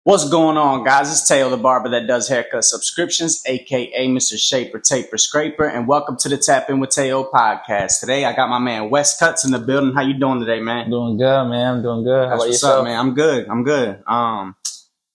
What's going on, guys? It's Teo, the barber that does haircut subscriptions, aka Mr. Shaper, Taper, Scraper, and welcome to the Tap In with Teo podcast. Today, I got my man WesCutz in the building. How you doing today, man? Doing good, man. I'm doing good. How about yourself? Up, man? I'm good.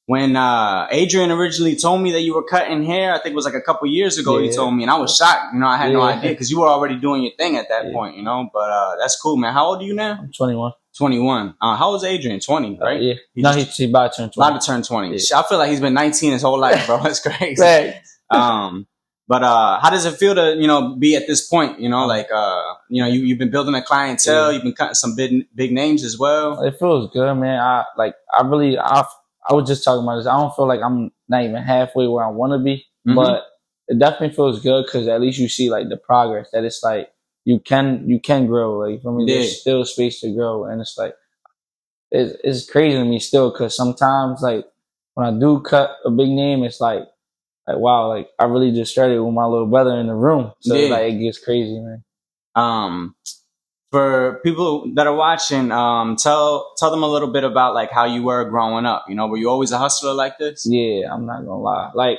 When Adrian originally told me that you were cutting hair, I think it was like a couple years ago. He told me, and I was shocked. I had no idea because you were already doing your thing at that point. But that's cool, man. How old are you now? I'm 21. 21. How old is Adrian? 20, right? Yeah. He's about to turn 20. About to turn 20. Yeah. I feel like he's been 19 his whole life, bro. That's crazy. Right. But how does it feel to, be at this point? You've been building a clientele. Yeah. You've been cutting some big names as well. It feels good, man. I was just talking about this. I don't feel like I'm not even halfway where I want to be, but it definitely feels good because at least you see like the progress that it's like, you can grow. Like, for me, there's still space to grow. And it's like, it's crazy to me still. Cause sometimes like when I do cut a big name, it's like, wow, like I really just started with my little brother in the room. So it's like, it gets crazy, man. For people that are watching, tell them a little bit about like how you were growing up. Were you always a hustler like this? Yeah, I'm not gonna lie. Like,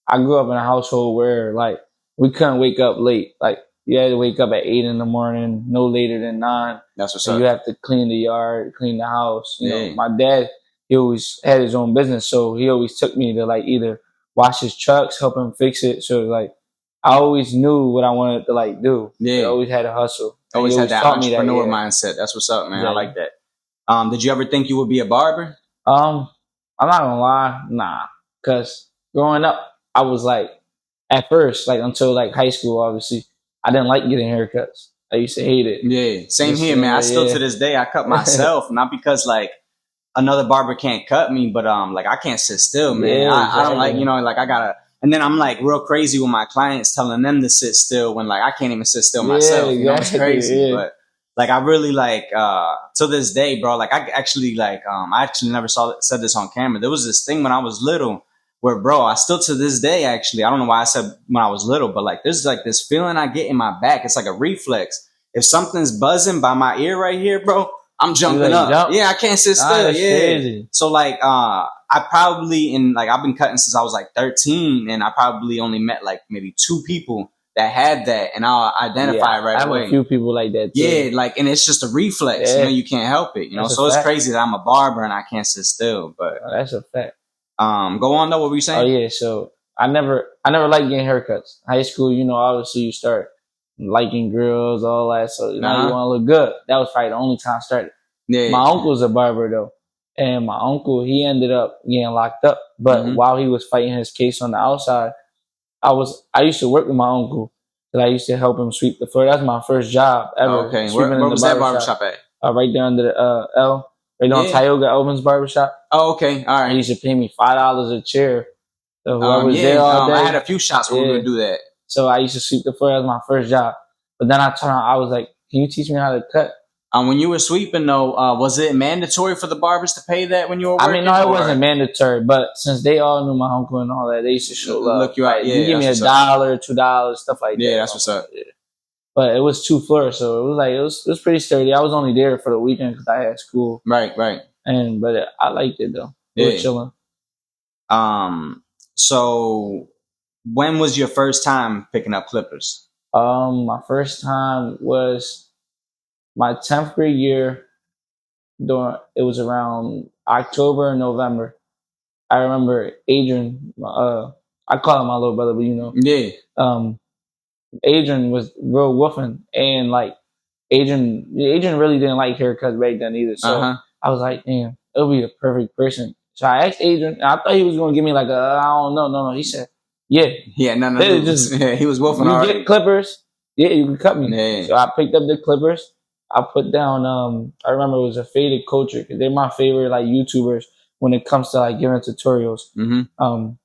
I grew up in a household where like we couldn't wake up late. Like, you had to wake up at 8 a.m, no later than 9. That's what's up. You have to clean the yard, clean the house. You know, my dad, he always had his own business, so he always took me to like either wash his trucks, help him fix it. So like, I always knew what I wanted to like do. Yeah, I always had a hustle. Always had that entrepreneur mindset. That's what's up, man. Yeah. I like that. Did you ever think you would be a barber? I'm not gonna lie, nah. Cause growing up, I was like, at first, like until like high school, obviously, I didn't like getting haircuts. I used to hate it. Yeah, same here, man. I still to this day I cut myself, not because like another barber can't cut me, but like I can't sit still, man. I don't like, I gotta. And then I'm like real crazy with my clients, telling them to sit still when like I can't even sit still myself. It's crazy, but like I really like to this day, bro. Like I actually never said this on camera. There was this thing when I was little where, bro, I still to this day, actually, I don't know why I said when I was little, but like there's like this feeling I get in my back. It's like a reflex. If something's buzzing by my ear right here, bro, I'm jumping up. Yeah, I can't sit still. Crazy. So like I probably I've been cutting since I was like 13, and I probably only met like maybe 2 people that had that, and I'll identify right away. I have a few people like that too. Yeah, like, and it's just a reflex. You can't help it. So it's crazy that I'm a barber and I can't sit still. But that's a fact. Go on though. What were you saying? Oh yeah, so I never liked getting haircuts. High school, obviously you start liking girls, all that. So you want to look good. That was probably the only time I started. Yeah. My uncle's a barber though, and my uncle, he ended up getting locked up. But while he was fighting his case on the outside, I used to work with my uncle. That I used to help him sweep the floor. That's my first job ever. Okay, where was that barbershop at? Right there under the L. Right on Tioga Elvin's barbershop. Oh, okay. All right. He used to pay me $5 a chair. So whoever was there all day. I had a few shots where we would do that. So I used to sweep the floor. That was my first job. But then I turned around, I was like, can you teach me how to cut? When you were sweeping, though, was it mandatory for the barbers to pay that when you were working? I mean, no, it wasn't mandatory. But since they all knew my uncle and all that, they used to show love. Look you out. Yeah, you give me $1, $2, stuff like that. Yeah, that's what's up. Yeah. But it was 2 floors, so it was pretty sturdy. I was only there for the weekend because I had school. Right. But I liked it though. It was chilling. So when was your first time picking up clippers? My first time was my 10th grade year. It was around October or November. I remember Adrian. I call him my little brother, but Yeah. Adrian was real woofing, and like Adrian really didn't like haircuts back then either. So I was like, damn, it'll be the perfect person. So I asked Adrian, and I thought he was gonna give me like I don't know. No. He said, yeah, no. He was woofing. You get clippers, you can cut me. Yeah. So I picked up the clippers. I put down. I remember it was a faded culture because they're my favorite like YouTubers when it comes to like giving tutorials.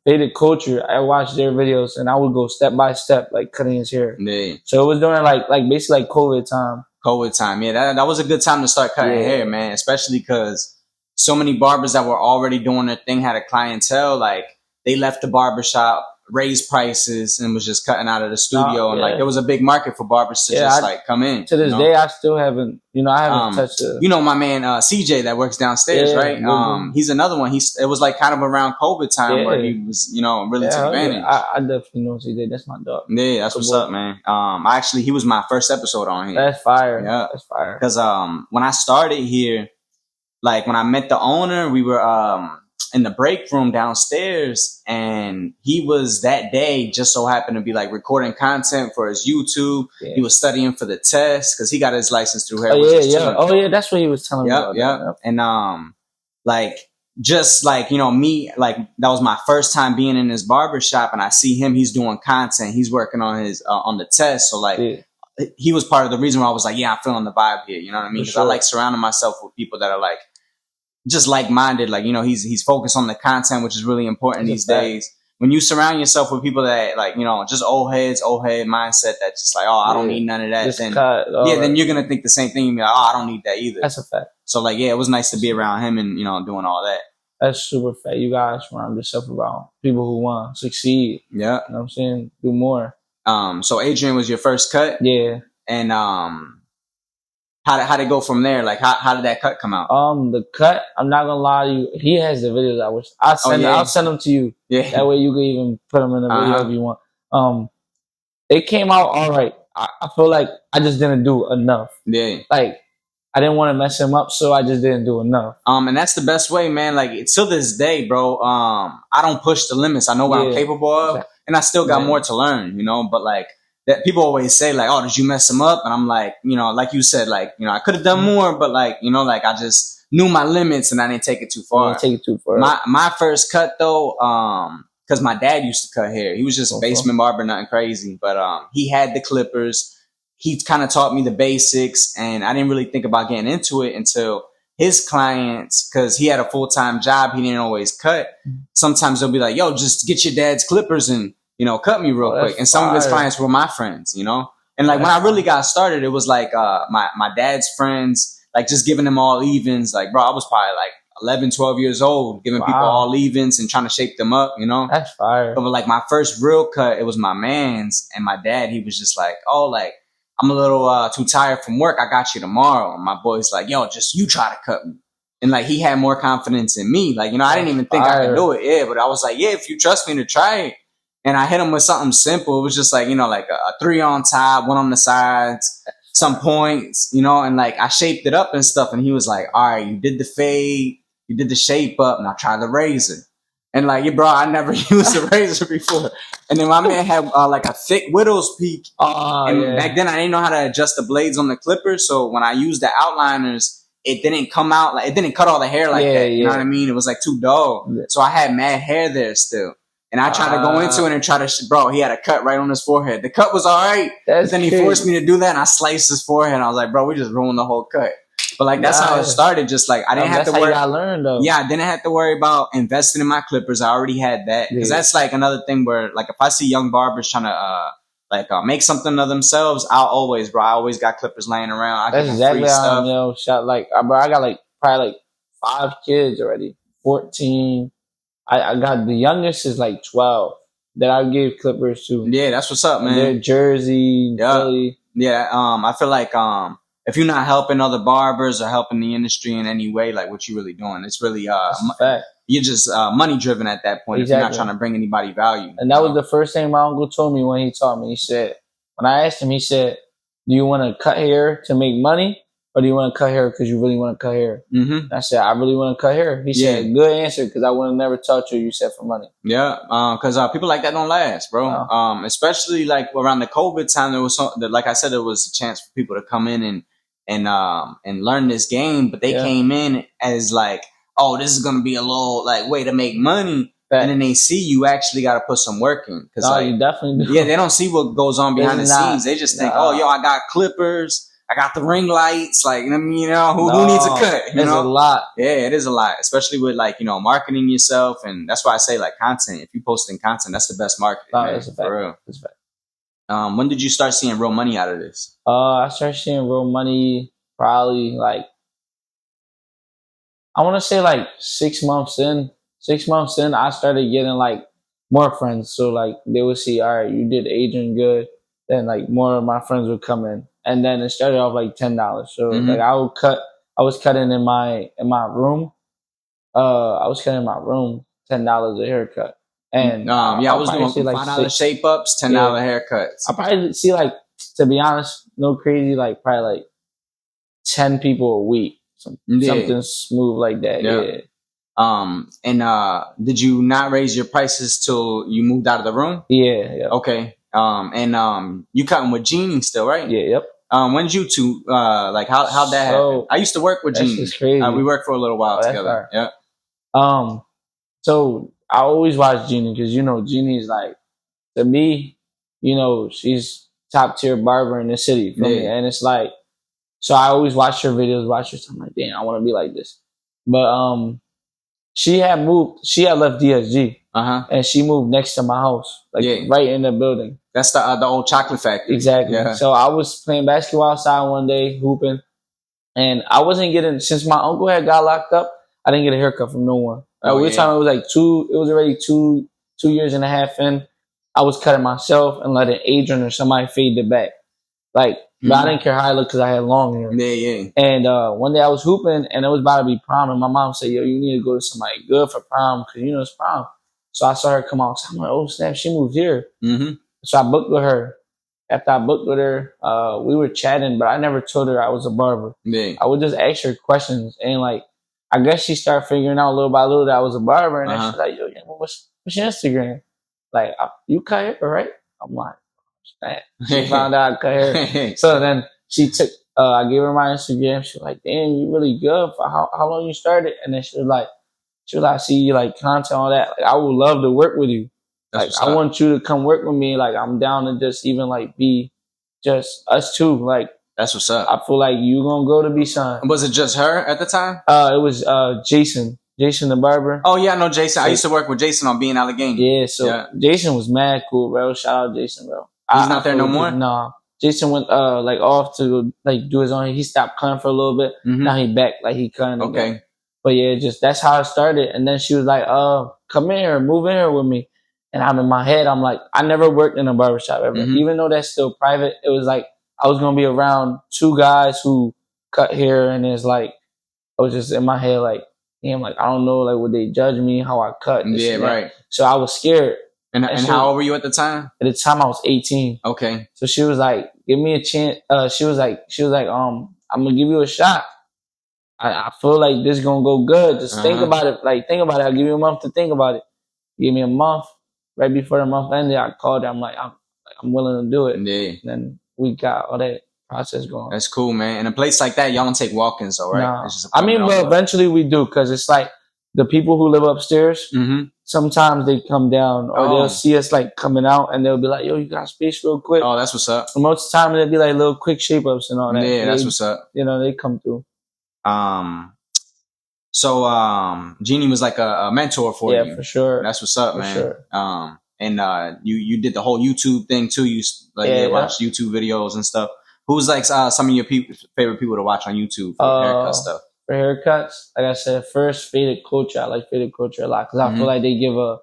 Faded culture, I watched their videos and I would go step by step, like cutting his hair. Yeah. So it was during like basically like COVID time. Yeah, that was a good time to start cutting hair, man. Especially because so many barbers that were already doing their thing had a clientele. Like they left the barbershop raised prices and was just cutting out of the studio, and like there was a big market for barbers to just like come in. To this day, I still haven't, I haven't touched it. You know, my man CJ that works downstairs, right? He's another one. It was like kind of around COVID time where he was, really took advantage. I definitely know CJ. That's my dog. Yeah, that's what's up, man. He was my first episode on here. That's fire. Yeah, that's fire. Because when I started here, like when I met the owner, we were in the break room downstairs, and he was that day just so happened to be like recording content for his YouTube. He was studying for the test because he got his license through here. That's what he was telling me about. Yep. And just like, me, like that was my first time being in his barbershop, and I see him, he's doing content, he's working on his on the test. So like he was part of the reason why I was like, I'm feeling the vibe here. You know what I mean? Because I like surrounding myself with people that are like just like-minded. Like, he's focused on the content, which is really important these days. When you surround yourself with people that like, just old head mindset that just like, I don't need none of that. Then you're going to think the same thing. You're like, I don't need that either. That's a fact. So like, it was nice to be around him and, doing all that. That's super fact. You guys surround yourself about people who want to succeed. Yeah. You know what I'm saying? Do more. So Adrian was your first cut? Yeah. And how'd it go from there? Like how did that cut come out? The cut, I'm not gonna lie to you, he has the videos. I'll send them to you. Yeah. That way you can even put them in the video if you want. It came out all right. I feel like I just didn't do enough. Yeah. Like I didn't want to mess him up, so I just didn't do enough. And that's the best way, man. Like till this day, bro. I don't push the limits. I know what I'm capable of, and I still got more to learn. But like. That people always say like, oh, did you mess him up? And I'm like, like you said, like, I could have done more, but like, like I just knew my limits and I didn't take it too far. My first cut though, cause my dad used to cut hair. He was just a basement barber, nothing crazy, but, he had the clippers. He kind of taught me the basics, and I didn't really think about getting into it until his clients, cause he had a full-time job. He didn't always cut. Sometimes they'll be like, yo, just get your dad's clippers and, cut me real quick. And some of his clients were my friends, And like when I really got started, it was like my dad's friends, like just giving them all evens. Like, bro, I was probably like 11, 12 years old, giving people all evens and trying to shape them up, That's fire. But like my first real cut, it was my man's, and my dad, he was just like, oh, like, I'm a little too tired from work. I got you tomorrow. And my boy's like, yo, just you try to cut me. And like he had more confidence in me. Like, I didn't even think I could do it. Yeah, but I was like, if you trust me to try it. And I hit him with something simple. It was just like, like a 3 on top, 1 on the sides, some points, and like I shaped it up and stuff. And he was like, all right, you did the fade, you did the shape up, now try the razor. And like, bro, I never used a razor before. And then my man had like a thick widow's peak. Back then I didn't know how to adjust the blades on the clippers. So when I used the outliners, it didn't come out, like it didn't cut all the hair like that. You know what I mean? It was like too dull. So I had mad hair there still. And I tried to go into it and try to, bro, he had a cut right on his forehead. The cut was all right. But then he forced me to do that, and I sliced his forehead. And I was like, bro, we just ruined the whole cut. But like, that's how it started. Just like, I didn't have to worry. That's how you gotta learn, though. Yeah, I didn't have to worry about investing in my clippers. I already had that. Because that's like another thing where, like, if I see young barbers trying to, make something of themselves, I always got clippers laying around. That's exactly how I got like probably like 5 kids already, 14. I got the youngest is like 12 that I gave clippers to. Yeah, that's what's up, man. They're Jersey, Philly. Yeah, I feel like if you're not helping other barbers or helping the industry in any way, like what you really doing, it's really you're just money driven at that point. Exactly. If you're not trying to bring anybody value. And that was the first thing my uncle told me when he taught me. He said, when I asked him, he said, "Do you want to cut hair to make money? Or do you want to cut hair because you really want to cut hair?" Mm-hmm. I said, "I really want to cut hair." He said, "Good answer, because I would have never taught you said for money." Yeah, because people like that don't last, bro. Especially like around the COVID time, there was like I said, there was a chance for people to come in and learn this game, but they came in as like, oh, this is gonna be a little like way to make money. And then they see you actually got to put some work in. You definitely do. Yeah, they don't see what goes on behind the scenes. They just think, oh, yo, I got clippers. I got the ring lights, like, who needs a cut? It's a lot. Yeah, it is a lot, especially with like, marketing yourself. And that's why I say like content. If you posting content, that's the best marketing. That's a fact. For real. That's a fact. When did you start seeing real money out of this? I started seeing real money probably like, I want to say like 6 months in. 6 months in, I started getting like more friends. So like they would see, all right, you did Adrian good. Then like more of my friends would come in, and then it started off like $10. So like I was cutting in my room. I was cutting in my room $10 a haircut, and I was doing see like $5 shape ups, $10 haircuts. I probably see like, to be honest, no crazy, like probably like 10 people a week, something smooth like that. Yeah. And did you not raise your prices till you moved out of the room? Yeah. Okay. You cutting with Jeannie still, right? Yeah. Yep. When did you two like how'd that happen? I used to work with Jeannie. That's crazy. We worked for a little while together. Yeah. So I always watch Jeannie because Jeannie is like, to me, she's top tier barber in the city for me, and it's like, so I always watch her videos, I'm like, damn, I want to be like this. But she had left DSG, and she moved next to my house, like right in the building. That's the old chocolate factory. Exactly. Yeah. So I was playing basketball outside one day, hooping, and I wasn't getting, since my uncle had got locked up, I didn't get a haircut from no one. It was like it was already 2.5 years in. I was cutting myself and letting Adrian or somebody fade it back. Like, but I didn't care how I looked because I had long hair. Yeah. And one day I was hooping and it was about to be prom, and my mom said, yo, you need to go to somebody good for prom because it's prom. So I saw her come out. So I'm like, oh snap, she moved here. So I booked with her. After I booked with her, we were chatting, but I never told her I was a barber. I would just ask her questions, and like, I guess she started figuring out little by little that I was a barber, and then she's like, yo, what's your Instagram? Like, you cut hair, right? I'm like, man. She found out I cut hair. So then she took, I gave her my Instagram. She was like, damn, you really good for how long you started? And then she was like, I see you like content, all that. Like, I would love to work with you. Like, I want you to come work with me. Like, I'm down to just even like be just us two. Like, that's what's up. I feel like you gonna go to be signed. Was it just her at the time? It was Jason the barber. Oh yeah, I know Jason. I used to work with Jason on Being Allegheny. Yeah, so Jason was mad cool, bro. Shout out Jason, bro. He's not there no more? Nah. Jason went like off to like do his own. He stopped cutting for a little bit. Now he back, like he cutting again. But yeah, just that's how it started. And then she was like, come in here, move in here with me. And I'm in my head, I'm like, I never worked in a barbershop ever. Even though that's still private, it was like I was gonna be around two guys who cut hair, and it's like I was just in my head like, damn, like I don't know, like would they judge me how I cut? Yeah, right. So I was scared. And how old were you at the time? At the time I was 18. Okay. So she was like, give me a chance. She was like, I'm gonna give you a shot. I feel like this is gonna go good. Just think about it. Like, think about it. I'll give you a month to think about it. Give me a month. Right before the month ended, I called her. I'm like, I'm willing to do it. Yeah. And then we got all that process going. That's cool, man. In a place like that, y'all don't take walk-ins, though, right? Nah. But eventually we do, because it's like the people who live upstairs, sometimes they come down, or they'll see us like coming out, and they'll be like, yo, you got space real quick? Oh, that's what's up. And most of the time they'll be like little quick shape-ups and all that. Yeah, that's what's up. They come through. So Jeannie was like a mentor for you. Yeah, for sure. That's what's up, man. Sure. And you did the whole YouTube thing too. You watched YouTube videos and stuff. Who's like some of your favorite people to watch on YouTube for haircut stuff? For haircuts, like I said, first Faded Culture. I like Faded Culture a lot because I feel like they give a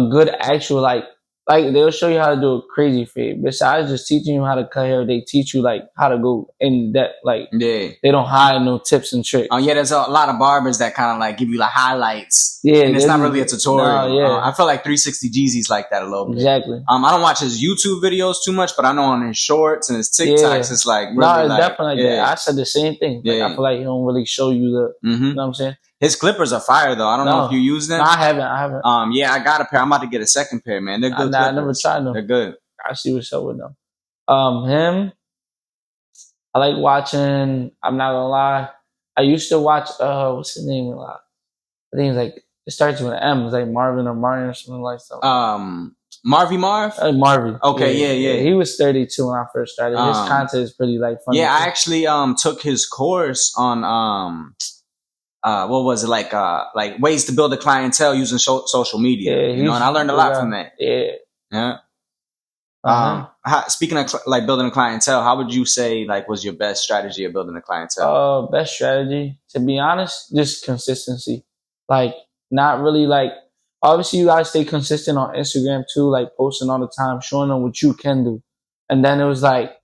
good actual like they'll show you how to do a crazy fade. Besides just teaching you how to cut hair, they teach you like how to go in depth. Like, they don't hide no tips and tricks. Oh yeah, there's a lot of barbers that kind of like give you like highlights. Yeah, and it's not really a tutorial. No, I feel like 360 Jeezy's like that a little bit. Exactly. I don't watch his YouTube videos too much, but I know on his shorts and his TikToks, it's like really it's definitely like that. I said the same thing. Like, I feel like he don't really show you the. You know what I'm saying? His clippers are fire though. I don't know if you use them. No, I haven't. Yeah, I got a pair. I'm about to get a second pair, man. They're good. I never tried them. They're good. I see what's up with them. Him, I like watching. I'm not gonna lie. I used to watch. What's his name? I think it's like, it starts with an M. It's like Marvin or Martin or something like that. Marvy Marv? Marvy. Okay, yeah. He was 32 when I first started. His content is pretty like funny. Yeah, I actually took his course on what was it, like ways to build a clientele using social media. And I learned a lot from that. Yeah. Speaking of like building a clientele, how would you say like was your best strategy of building a clientele? Best strategy, to be honest, just consistency. Like, not really like, obviously you gotta stay consistent on Instagram too, like posting all the time, showing them what you can do. And then it was like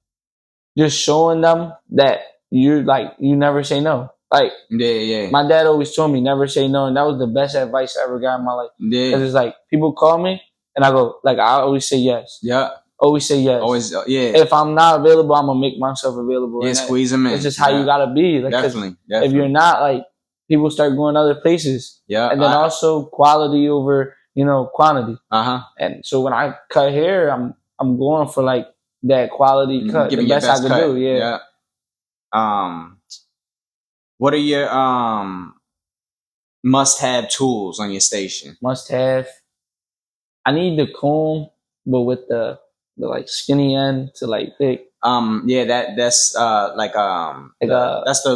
just showing them that you like you never say no. Like my dad always told me never say no, and that was the best advice I ever got in my life. Because it's like people call me and I go like I always say yes. Yeah. Always say yes. Always, yeah. If I'm not available, I'm gonna make myself available. Yeah, squeeze them in. It's just how you gotta be. Like, definitely. If you're not, like, people start going other places. Yeah. And then also quality over, quantity. And so when I cut hair, I'm going for like that quality cut. The best I can do. Yeah. What are your must-have tools on your station? Must-have. I need the comb, but with the like skinny end to like thick. That's that's the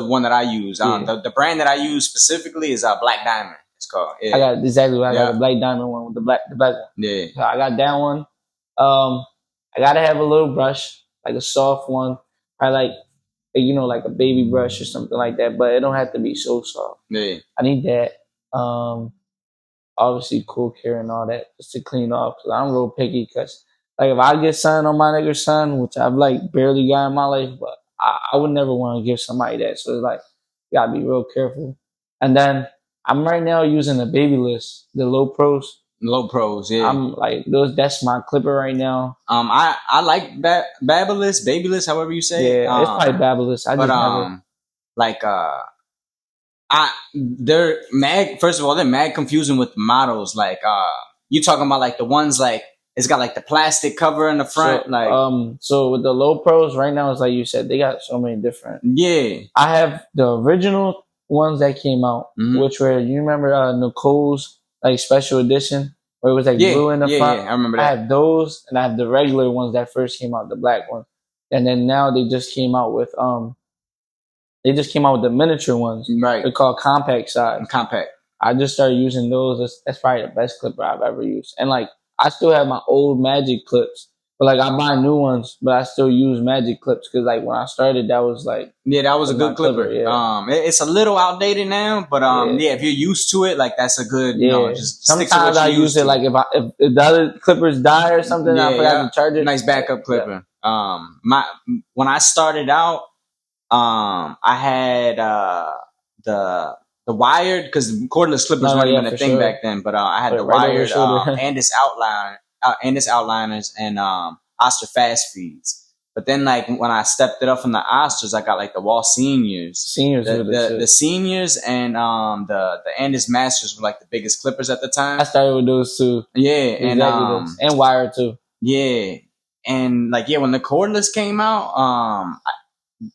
one that I use. The brand that I use specifically is Black Diamond. It's called. Yeah. I got exactly what I got, the Black Diamond one with the black one. Yeah. So I got that one. I gotta have a little brush, like a soft one. Probably like a baby brush or something like that, but it don't have to be so soft. Yeah. I need that. Obviously cool care and all that just to clean off. Cause I'm real picky. Cause like if I get sun on my nigger's son, which I've like barely got in my life, but I would never want to give somebody that. So it's like you gotta be real careful. And then I'm right now using the Babyliss, the low pros. Low pros, yeah. I'm like that's my clipper right now. I like Babyliss, however you say. Yeah, it's probably Babyliss. They're mad. First of all, they're mad confusing with models. Like, you talking about like the ones like it's got like the plastic cover in the front. So with the low pros right now, it's like you said, they got so many different. Yeah, I have the original ones that came out, which were you remember Nicole's like special edition where it was like blue in the front. Yeah, I remember that. I have those, and I have the regular ones that first came out, the black one, and then now they just came out with the miniature ones. Right. They're called compact size. Compact. I just started using those. That's probably the best clipper I've ever used. And like, I still have my old Magic clips, but like I buy new ones, but I still use Magic clips because like when I started, that was like that was a good clipper. Yeah. It's a little outdated now, but if you're used to it, like that's a good. Just sometimes I use it like if the other clippers die or something, I forgot to charge it. Nice backup clipper. When I started out. I had the wired because cordless clippers weren't even a thing back then. But I had the wired Andis outliners and Oster fast feeds. But then like when I stepped it up from the Osters, I got like the Wall Seniors. The Seniors and the Andis Masters were like the biggest clippers at the time. I started with those too. Yeah, and wired too. Yeah, and like when the cordless came out,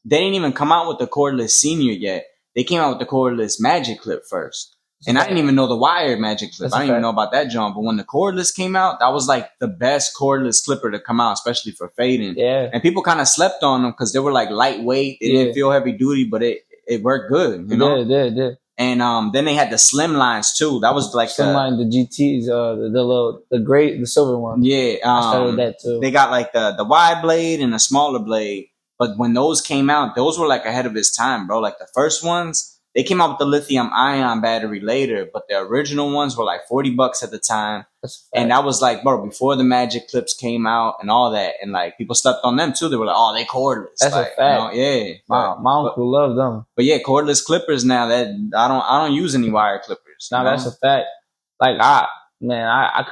they didn't even come out with the cordless Senior yet. They came out with the cordless Magic Clip first. And I didn't even know the wired Magic Clip. I didn't even know about that jump. But when the cordless came out, that was like the best cordless clipper to come out, especially for fading. Yeah. And people kind of slept on them because they were like lightweight. It didn't feel heavy duty, but it worked good. It did. And then they had the slim lines too. That was like the GTs, the silver one. Yeah. I started with that too. They got like the wide blade and the smaller blade. But when those came out, those were like ahead of its time, bro. Like the first ones, they came out with the lithium ion battery later, but the original ones were like $40 at the time. And that was like, bro, before the Magic Clips came out and all that. And like people slept on them too. They were like, oh, they cordless. That's like, a fact. My uncle loved them. But yeah, cordless clippers now that I don't use any wire clippers. No, that's a fact. Like I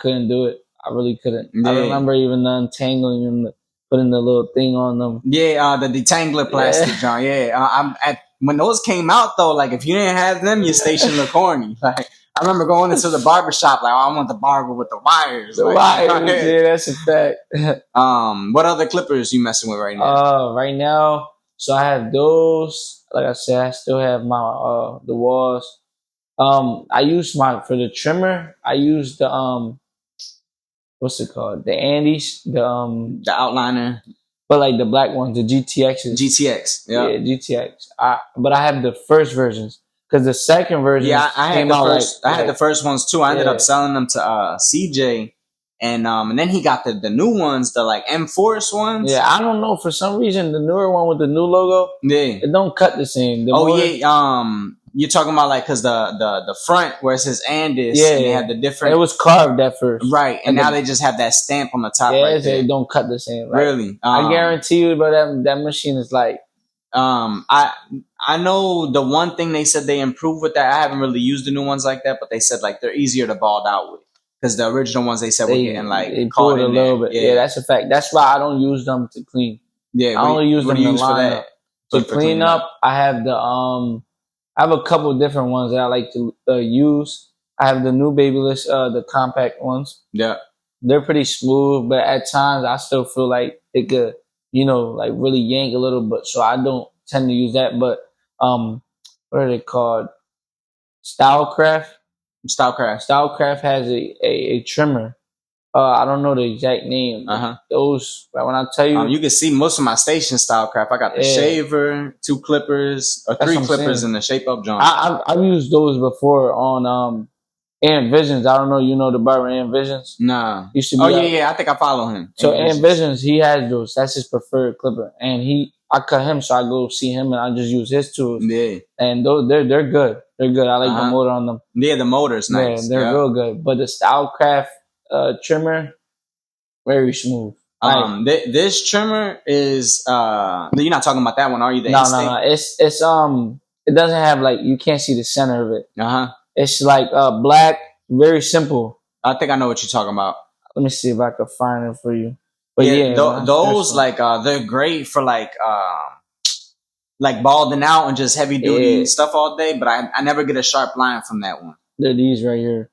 couldn't do it. I really couldn't. Yeah. I remember even the untangling and putting the little thing on them. Yeah, the detangler plastic, John. Yeah, when those came out though, like if you didn't have them, your station looked corny. Like I remember going into the barbershop, like I want the barber with the wires. Yeah, that's a fact. What other clippers you messing with right now? Right now, so I have those. Like I said, I still have my the walls. I use for the trimmer. I use the what's it called? The Andis, the outliner, but like the black ones, the GTXs. GTX, yeah, GTX. But I have the first versions because the second version, I had the first ones too. I ended up selling them to CJ, and then he got the new ones, the like M-Force ones. Yeah, I don't know for some reason the newer one with the new logo, it don't cut the same. You're talking about like because the front where it says Andis, and they had the different. It was carved at first, right? And now they just have that stamp on the top. Yeah, right they don't cut the same. Like, really, I guarantee you, but that machine is like. I know the one thing they said they improved with that. I haven't really used the new ones like that, but they said like they're easier to bald out with because the original ones they said were getting like caught a little bit. Yeah, that's a fact. That's why I don't use them to clean. Yeah, I only use them to line up. To clean up, I have the I have a couple of different ones that I like to use. I have the new Babyliss, the compact ones. Yeah, they're pretty smooth, but at times I still feel like it could, like really yank a little bit. So I don't tend to use that. But what are they called? Stylecraft. Stylecraft has a trimmer. I don't know the exact name. Those, when I tell you, you can see most of my station Stylecraft. I got the shaver, 2 clippers, or 3 clippers in the shape up joint. I've used those before on Ant Visions. I don't know, you know the barber Ant Visions? Nah. Used to be yeah. I think I follow him. So Ant Visions, he has those. That's his preferred clipper, and I cut him, so I go see him, and I just use his tools. Yeah. And those they're good. They're good. I like the motor on them. Yeah, the motor's nice. Yeah, they're real good. But the Stylecraft trimmer, very smooth. This trimmer is you're not talking about that one, are you? No. It's it doesn't have like, you can't see the center of it. It's like black, very simple. I think I know what you're talking about. Let me see if I can find it for you. But those like they're great for like balding out and just heavy duty stuff all day. But I never get a sharp line from that one. They're these right here,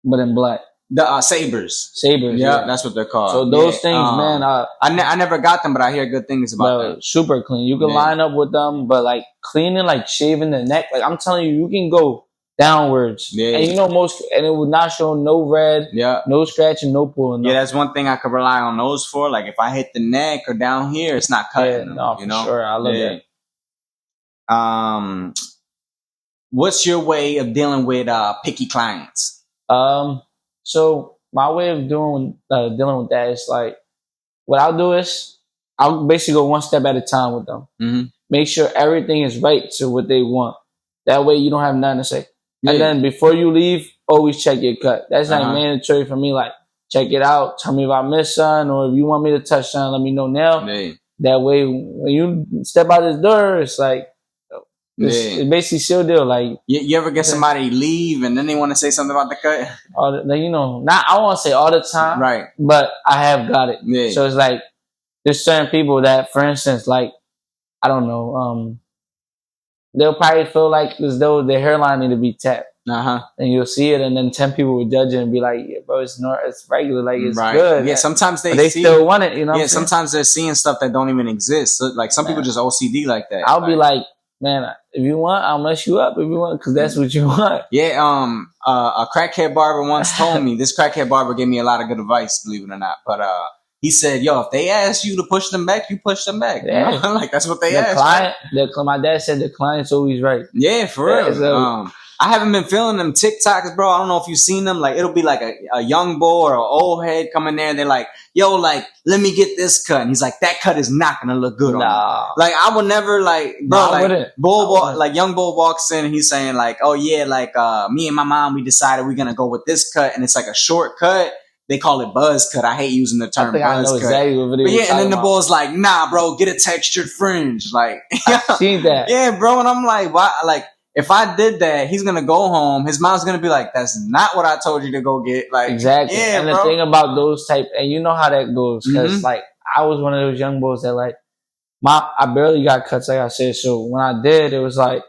but in black. The sabers. Yeah, that's what they're called. So those things, man. I never got them, but I hear good things about them. Super clean. You can line up with them, but like cleaning, like shaving the neck, like I'm telling you, you can go downwards. Yeah. And and it would not show no red, no scratching, no pulling. Yeah, that's one thing I could rely on those for. Like if I hit the neck or down here, it's not cutting. Sure. I love that. What's your way of dealing with picky clients? So my way of dealing with that is like, what I'll do is I'll basically go one step at a time with them. Mm-hmm. Make sure everything is right to what they want. That way you don't have nothing to say. Yeah. And then before you leave, always check your cut. That's like mandatory for me. Like, check it out. Tell me if I missed something, or if you want me to touch something, let me know now. Yeah. That way, when you step out this door, it's like, it's basically still deal. Like, you ever get somebody leave and then they want to say something about the cut? Not I won't say all the time, right? But I have got it. Yeah. So it's like there's certain people that, for instance, like I don't know, they'll probably feel like as though their hairline need to be tapped. And you'll see it, and then 10 people will judge it and be like, "Yeah, bro, it's regular, like it's good." Yeah, sometimes they still want it, Yeah, sometimes they're seeing stuff that don't even exist. So, like some people just OCD like that. I'll be like, man, if you want, I'll mess you up if you want, because that's what you want. Yeah, a crackhead barber once told me, this crackhead barber gave me a lot of good advice, believe it or not. But he said, yo, if they ask you to push them back, you push them back. Yeah. You know? Like, that's what they ask. My dad said the client's always right. Yeah, for real. So, I haven't been feeling them TikToks, bro. I don't know if you've seen them. Like, it'll be like a young boy or an old head coming there, and they're like, yo, like, let me get this cut. And he's like, that cut is not going to look good on me. Like, I would never, like, bro, like, young bull walks in and he's saying, like, oh, yeah, like, me and my mom, we decided we're going to go with this cut, and it's like a short cut. They call it buzz cut. I hate using the term buzz cut. I know exactly what it is. And then the bull's like, nah, bro, get a textured fringe. Like, I've seen that. Yeah, bro. And I'm like, why? Like, if I did that, he's gonna go home. His mom's gonna be like, "That's not what I told you to go get." Like, exactly. Yeah, and the thing about those type, and you know how that goes, because like I was one of those young boys that like, I barely got cuts, like I said. So when I did, it was like,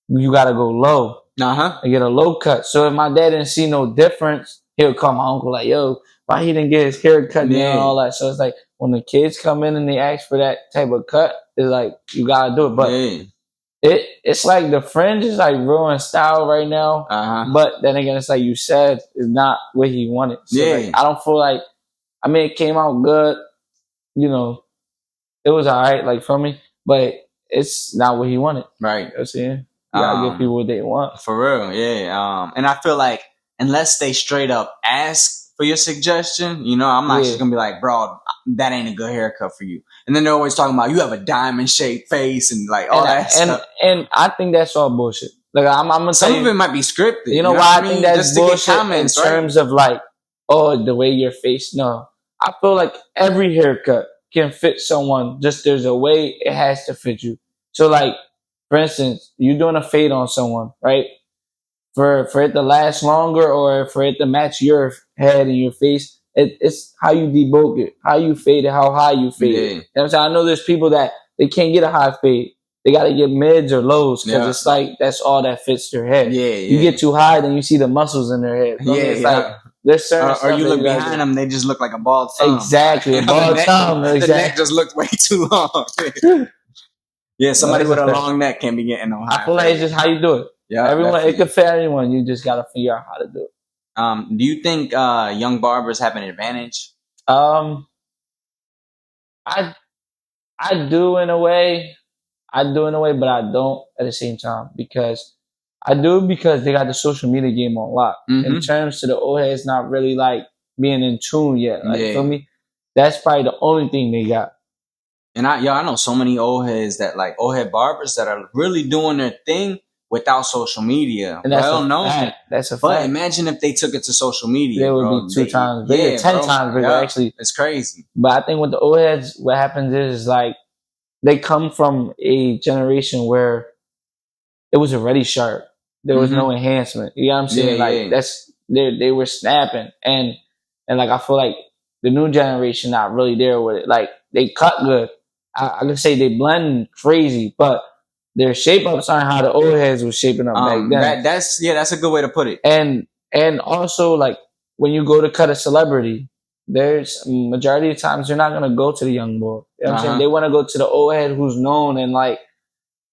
you gotta go low, and get a low cut. So if my dad didn't see no difference, he would call my uncle like, "Yo, why he didn't get his hair cut down and all that?" So it's like when the kids come in and they ask for that type of cut, it's like you gotta do it, but. It's like the fringe is like real in style right now, but then again, it's like you said, it's not what he wanted. So like, I don't feel like, I mean, it came out good, it was all right, like for me, but it's not what he wanted. Right. You know what I'm saying? You gotta give people what they want. For real, yeah. And I feel like unless they straight up ask for your suggestion, I'm not just gonna be like, bro, that ain't a good haircut for you. And then they're always talking about you have a diamond shaped face and like all that stuff. And I think that's all bullshit. Like I'm gonna Some tell of you, it might be scripted. you know why I think that's Just to get bullshit comments, in terms of like, oh, the way your face. No, I feel like every haircut can fit someone. Just there's a way it has to fit you. So like, for instance, you're doing a fade on someone, right? For it to last longer or for it to match your head and your face, it's how you debulk it, how you fade it, how high you fade it. Yeah. You know what I'm saying? I know there's people that they can't get a high fade. They got to get mids or lows because Yeah. it's like that's all that fits their head. Yeah, You get too high, then you see the muscles in their head. Yeah, It's yeah. like there's certain Or stuff you that look gotta behind do. them, they just look like a bald thumb. Exactly, a The bald neck- thumb. The neck Exactly. just looked way too long. Yeah, somebody That's with a a fact. long neck can't be getting no high. I feel like it's just how you do it. Yeah, Everyone, it definitely. could fit anyone. You just gotta figure out how to do it. Do you think young barbers have an advantage? Um, I I do in a way. I do in a way, but I don't at the same time because I do because they got the social media game on lock. In terms to the old heads not really like being in tune yet. Like Yeah. feel me? That's probably the only thing they got. And I know so many old heads that like old head barbers that are really doing their thing without social media. And that's Well a known. fact. That's a But fact. imagine if they took it to social media. They would bro. be two times bigger, 10 times bigger actually. It's crazy. But I think with the old heads, what happens is like they come from a generation where it was already sharp. There was no enhancement. You know what I'm saying? Yeah, like yeah. that's they were snapping and like I feel like the new generation not really there with it. Like they cut good. I can say they blend crazy, but their shape ups aren't how the old heads was shaping up back then. That's a good way to put it. And also like when you go to cut a celebrity, there's majority of times they're not gonna go to the young boy. You know what I'm saying? They want to go to the old head who's known and like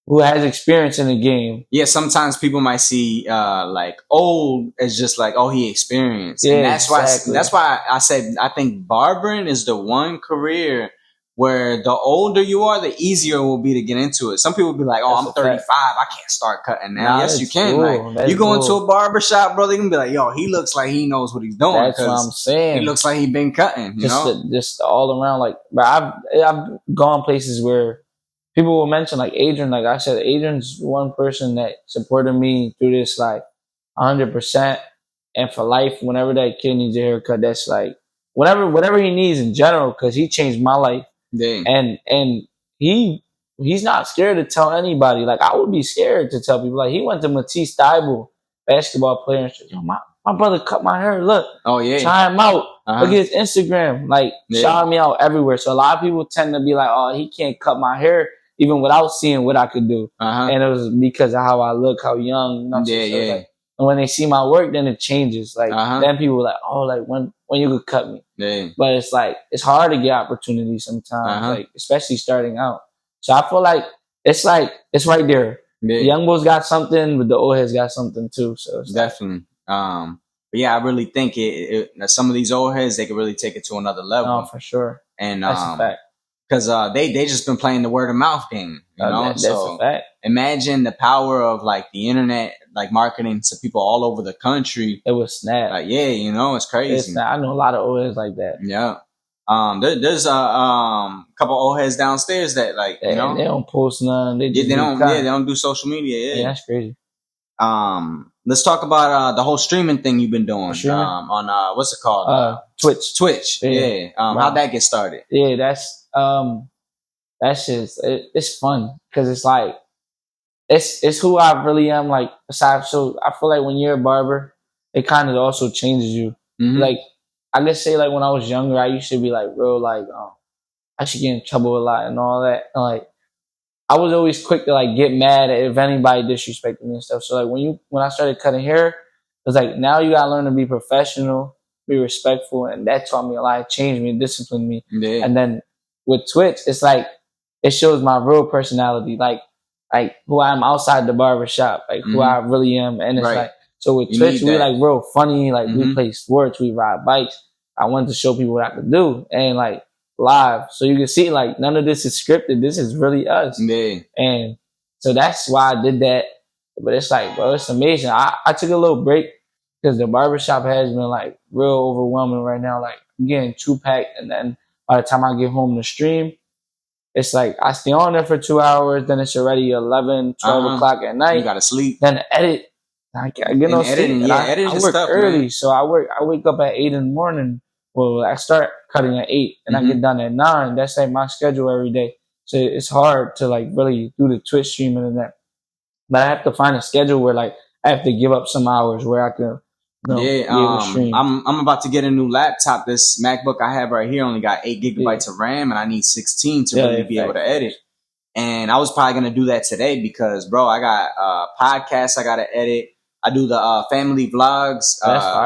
who has experience in the game. Yeah, sometimes people might see like old as just like, oh, he experienced. Yeah, and exactly. That's why I said I think barbering is the one career where the older you are, the easier it will be to get into it. Some people will be like, oh, That's I'm a 35, fact. I can't start cutting now. Nah, Yes, you that's can. cool. Like That's you go into cool. a barbershop, brother, you can be like, yo, he looks like he knows what he's doing. That's what 'cause I'm saying. He looks like he been cutting, you know? Just all around. Like, but I've gone places where people will mention like Adrian. Like I said, Adrian's one person that supported me through this like 100% and for life. Whenever that kid needs a haircut, that's like whatever he needs in general, because he changed my life. Dang. And he's not scared to tell anybody. Like I would be scared to tell people. Like he went to Matisse Thybulle, basketball player, and said, yo, my brother cut my hair. Look, Oh yeah. try him out. Look at his Instagram. Like shout me out everywhere. So a lot of people tend to be like, oh, he can't cut my hair even without seeing what I could do. And it was because of how I look, how young. You know what I'm saying? So it's like, and when they see my work, then it changes. Like then people were like, oh, like when you could cut me. But it's like it's hard to get opportunities sometimes, like especially starting out. So I feel like it's right there. The young boys got something, but the old heads got something too. So it's definitely. But yeah, I really think some of these old heads they could really take it to another level. Oh, for sure. And that's a fact. Because they just been playing the word of mouth game, you know. That's a fact. Imagine the power of like the internet, like marketing to people all over the country. It was snap. Like yeah, you know, it's crazy. I know a lot of old heads like that. Yeah. There's a couple old heads downstairs that like you know they don't post none. They don't do social media. Yeah, that's crazy. Let's talk about the whole streaming thing you've been doing on what's it called? Twitch. Yeah. How'd that get started? Yeah, that's just it's fun because it's like it's who I really am. Like besides, so I feel like when you're a barber, it kind of also changes you. Like I guess say like when I was younger, I used to be like bro, like I should get in trouble a lot and all that. And, like I was always quick to like get mad if anybody disrespected me and stuff. So like when I started cutting hair, it was like now you gotta learn to be professional, be respectful, and that taught me a lot. It changed me, disciplined me. Yeah. And then with Twitch, it's like it shows my real personality, like who I am outside the barbershop, like who I really am. And it's like so with Twitch, we like real funny, like we play sports, we ride bikes. I wanted to show people what I could do and like live. So you can see like none of this is scripted. This is really us. Yeah. And so that's why I did that. But it's like, bro, it's amazing. I took a little break because the barbershop has been like real overwhelming right now. Like I'm getting 2-pack and then by the time I get home to stream, it's like I stay on there for 2 hours, then it's already 11, 12 o'clock at night. You gotta sleep. Then edit. I get no sleep. And I work stuff, early, man. so I wake up at 8 in the morning. Well, I start cutting at 8, and I get done at 9. That's like my schedule every day. So it's hard to like really do the Twitch streaming and that. But I have to find a schedule where like I have to give up some hours where I can. I'm about to get a new laptop. This MacBook I have right here only got 8 gigabytes of RAM, and I need 16 to really be able to edit. And I was probably gonna do that today because, bro, I got podcasts I gotta edit. I do the family vlogs.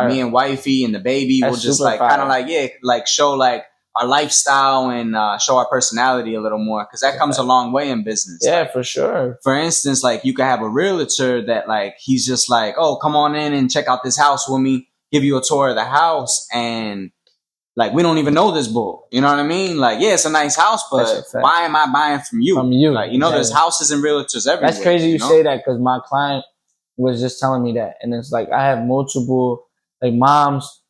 Me and wifey and the baby will just like kind of like show like our lifestyle and show our personality a little more, because that comes a long way in business. Yeah, like, for sure. For instance, like you could have a realtor that like he's just like, oh, come on in and check out this house with me, give you a tour of the house, and like we don't even know this bull. You know what I mean? Like, yeah, it's a nice house, but why am I buying from you? From you, like, there's houses and realtors everywhere. That's crazy you say that, because my client was just telling me that, and it's like I have multiple like moms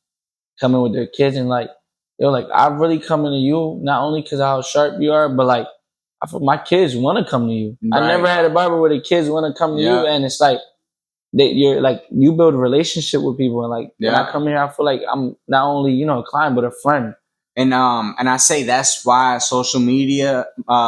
coming with their kids, and like, yo, like I'm really coming to you not only because of how sharp you are, but like my kids want to come to you. Right. I never had a barber where the kids want to come to you, and it's like you're like you build a relationship with people, and like when I come here, I feel like I'm not only a client but a friend. And I say that's why social media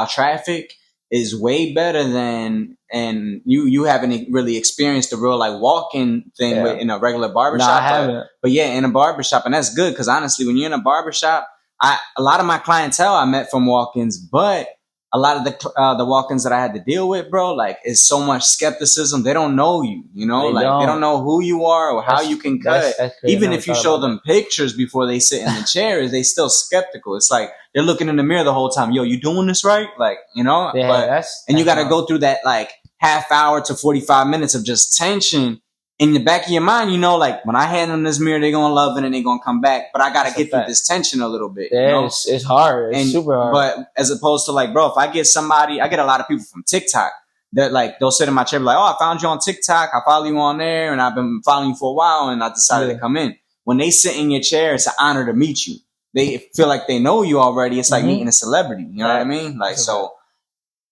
traffic is way better than, and you haven't really experienced the real like walk-in thing in a regular barbershop. No, I haven't. But yeah, in a barbershop, and that's good, because honestly, when you're in a barbershop, a lot of my clientele I met from walk-ins, but a lot of the walk-ins that I had to deal with, bro, like it's so much skepticism. They don't know you, they don't know who you are or how you can cut. That's even if you show them pictures before they sit in the chairs, they still skeptical. It's like they're looking in the mirror the whole time. Yo, you doing this right? Like, and you got to go through that like half hour to 45 minutes of just tension in the back of your mind. Like when I hand them this mirror, they're going to love it and they're going to come back. But I got to get through this tension a little bit. Yeah, it's hard. It's super hard. But as opposed to like, bro, if I get somebody, I get a lot of people from TikTok that like, they'll sit in my chair like, oh, I found you on TikTok. I follow you on there and I've been following you for a while and I decided to come in. When they sit in your chair, it's an honor to meet you. They feel like they know you already. It's like meeting a celebrity. You know what I mean? Like, so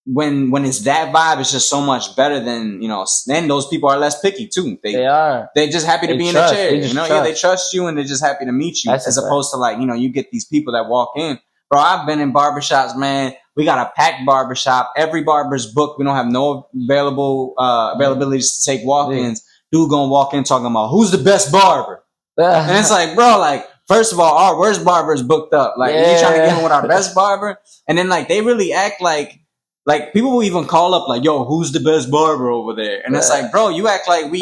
when it's that vibe, it's just so much better than, then those people are less picky too. They are. They're just happy to be in the chair. They trust you and they're just happy to meet you. As opposed to like, you get these people that walk in. Bro, I've been in barbershops, man. We got a packed barbershop. Every barber's booked. We don't have no availabilities to take walk-ins. Dude gonna walk in talking about who's the best barber. And it's like, bro, like, first of all, our worst barber is booked up. Like, you trying to get in with our best barber? And then like they really act like people will even call up like, yo, who's the best barber over there? And it's like, bro, you act like we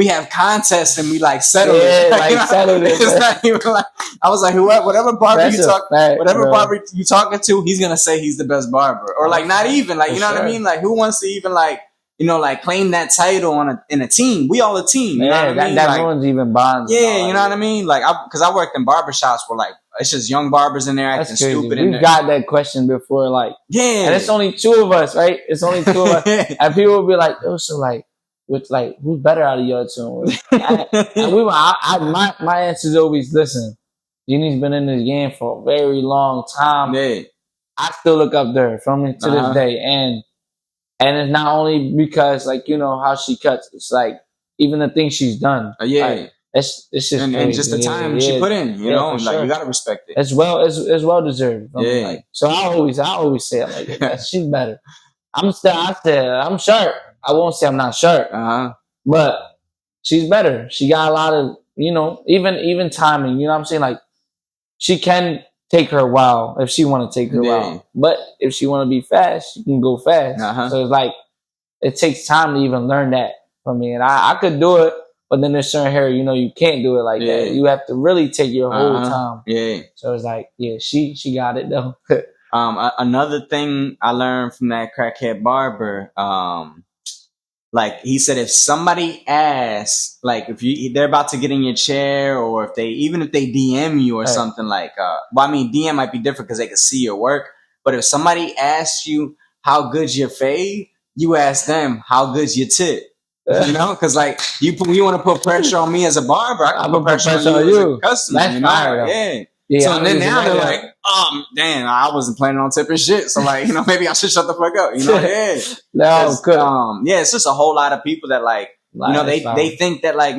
have contests and we like settle it. Settle it. It's not even like, I was like, whatever barber barber you talking to, he's gonna say he's the best barber. Or like not even like, you know what I mean? Like who wants to even like, like claim that title in a team? We all a team. You know what I mean? That ruins even bonds. Yeah, you know what I mean? Like, because I worked in barbershops where like it's just young barbers in there acting stupid. We've got that question before, like, and it's only 2 of us, right? It's only 2 of us, and people will be like, "Oh, so like, who's better out of your two?" My answer is always, listen, Jeannie's been in this game for a very long time. Yeah. I still look up there from me to this day, and it's not only because like how she cuts. It's like even the things she's done. Like, it's just and just the time she put in. You know, like you gotta respect it. It's well deserved. Like, so I always say it like she's better. I'm sharp. I won't say I'm not sharp. But she's better. She got a lot of even timing. You know what I'm saying? Like she can take her a while if she want to take her a while. But if she want to be fast, she can go fast. So it's like it takes time to even learn that from me. And I could do it, but then there's certain hair, you can't do it like that. You have to really take your whole time. Yeah. So it's like, she got it though. Another thing I learned from that crackhead barber, like he said, if somebody asks, like if they're about to get in your chair, or if they DM you or something like, DM might be different because they can see your work. But if somebody asks you how good's your fade, you ask them how good's your tip. Because like you want to put pressure on me as a barber, I can put pressure on you as a customer. That's fire, yeah. Yeah, so then now they're like, damn, I wasn't planning on tipping shit. So like, maybe I should shut the fuck up. Yeah. No, yeah, it's just a whole lot of people that like, they think that like,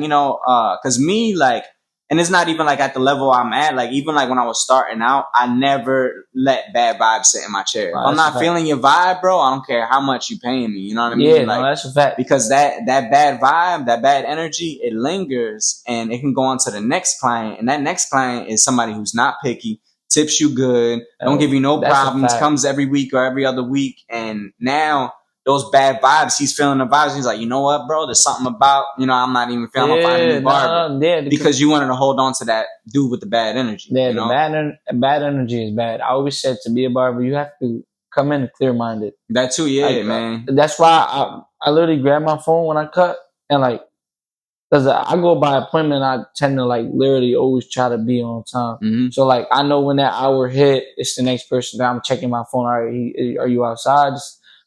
cause me like, and it's not even like at the level I'm at. Like even like when I was starting out, I never let bad vibes sit in my chair. If I'm not feeling your vibe, bro, I don't care how much you paying me. You know what I mean? Yeah, like, no, that's a fact. Because that bad vibe, that bad energy, it lingers and it can go on to the next client. And that next client is somebody who's not picky, tips you good, don't give you no problems, comes every week or every other week. And now those bad vibes, he's feeling the vibes. He's like, you know what, bro? There's something about, I'm not even feeling find a new barber. Because you wanted to hold on to that dude with the bad energy. Yeah, the bad energy is bad. I always said to be a barber, you have to come in clear-minded. That too, yeah, man. That's why I literally grab my phone when I cut and like, because I go by appointment, I tend to like literally always try to be on time. Mm-hmm. So like I know when that hour hit, it's the next person that I'm checking my phone. All right, are you outside?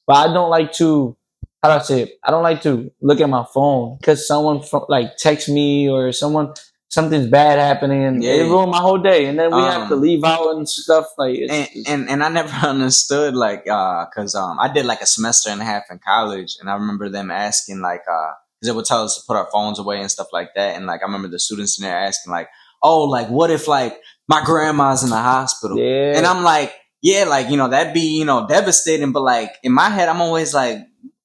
But I don't like to, how do I say it? I don't like to look at my phone because someone like text me or something's bad happening and it ruined my whole day. And then we have to leave out and stuff like. And I never understood like because I did like a semester and a half in college, and I remember them asking like because they would tell us to put our phones away and stuff like that. And like I remember the students in there asking like, oh, like what if like my grandma's in the hospital? Yeah. And I'm like, yeah, like, that'd be, devastating. But like in my head, I'm always like,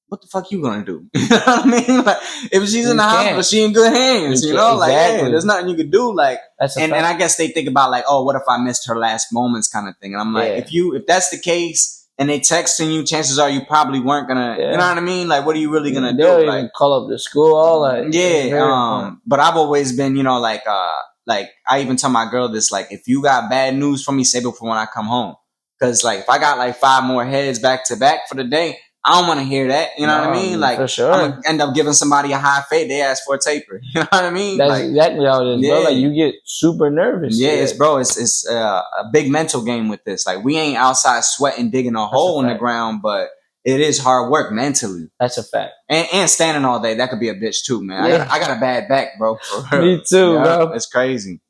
what the fuck you gonna do? You know what I mean? Like if she's in the hospital, she in good hands, like, hey, there's nothing you could do. Like, and I guess they think about like, oh, what if I missed her last moments kind of thing. And I'm like, if that's the case and they texting you, chances are you probably weren't gonna, you know what I mean? Like, what are you really gonna do? Like call up the school, all that. Yeah. But I've always been, like I even tell my girl this, like, if you got bad news for me, say before when I come home. Cause like if I got like 5 more heads back to back for the day, I don't want to hear that. You know what I mean? Like for sure. I'm gonna end up giving somebody a high fade. They ask for a taper. You know what I mean? That's like, exactly how it is, bro. Like you get super nervous. Yeah, it's a big mental game with this. Like we ain't outside sweating, digging a hole in the ground, but it is hard work mentally. That's a fact. And standing all day, that could be a bitch too, man. I got a bad back, bro. For real. Me too, bro. It's crazy.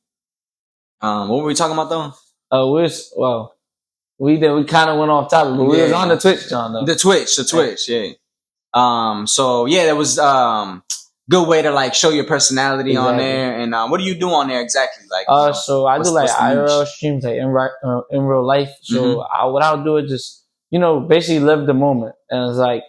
What were we talking about though? We kind of went off topic, but we was on the Twitch, John, though. The Twitch, yeah. So yeah, that was good way to like show your personality on there. And what do you do on there exactly? Like, so I do like IRL streams, like in real life. So what I'll do is just basically live the moment, and it's like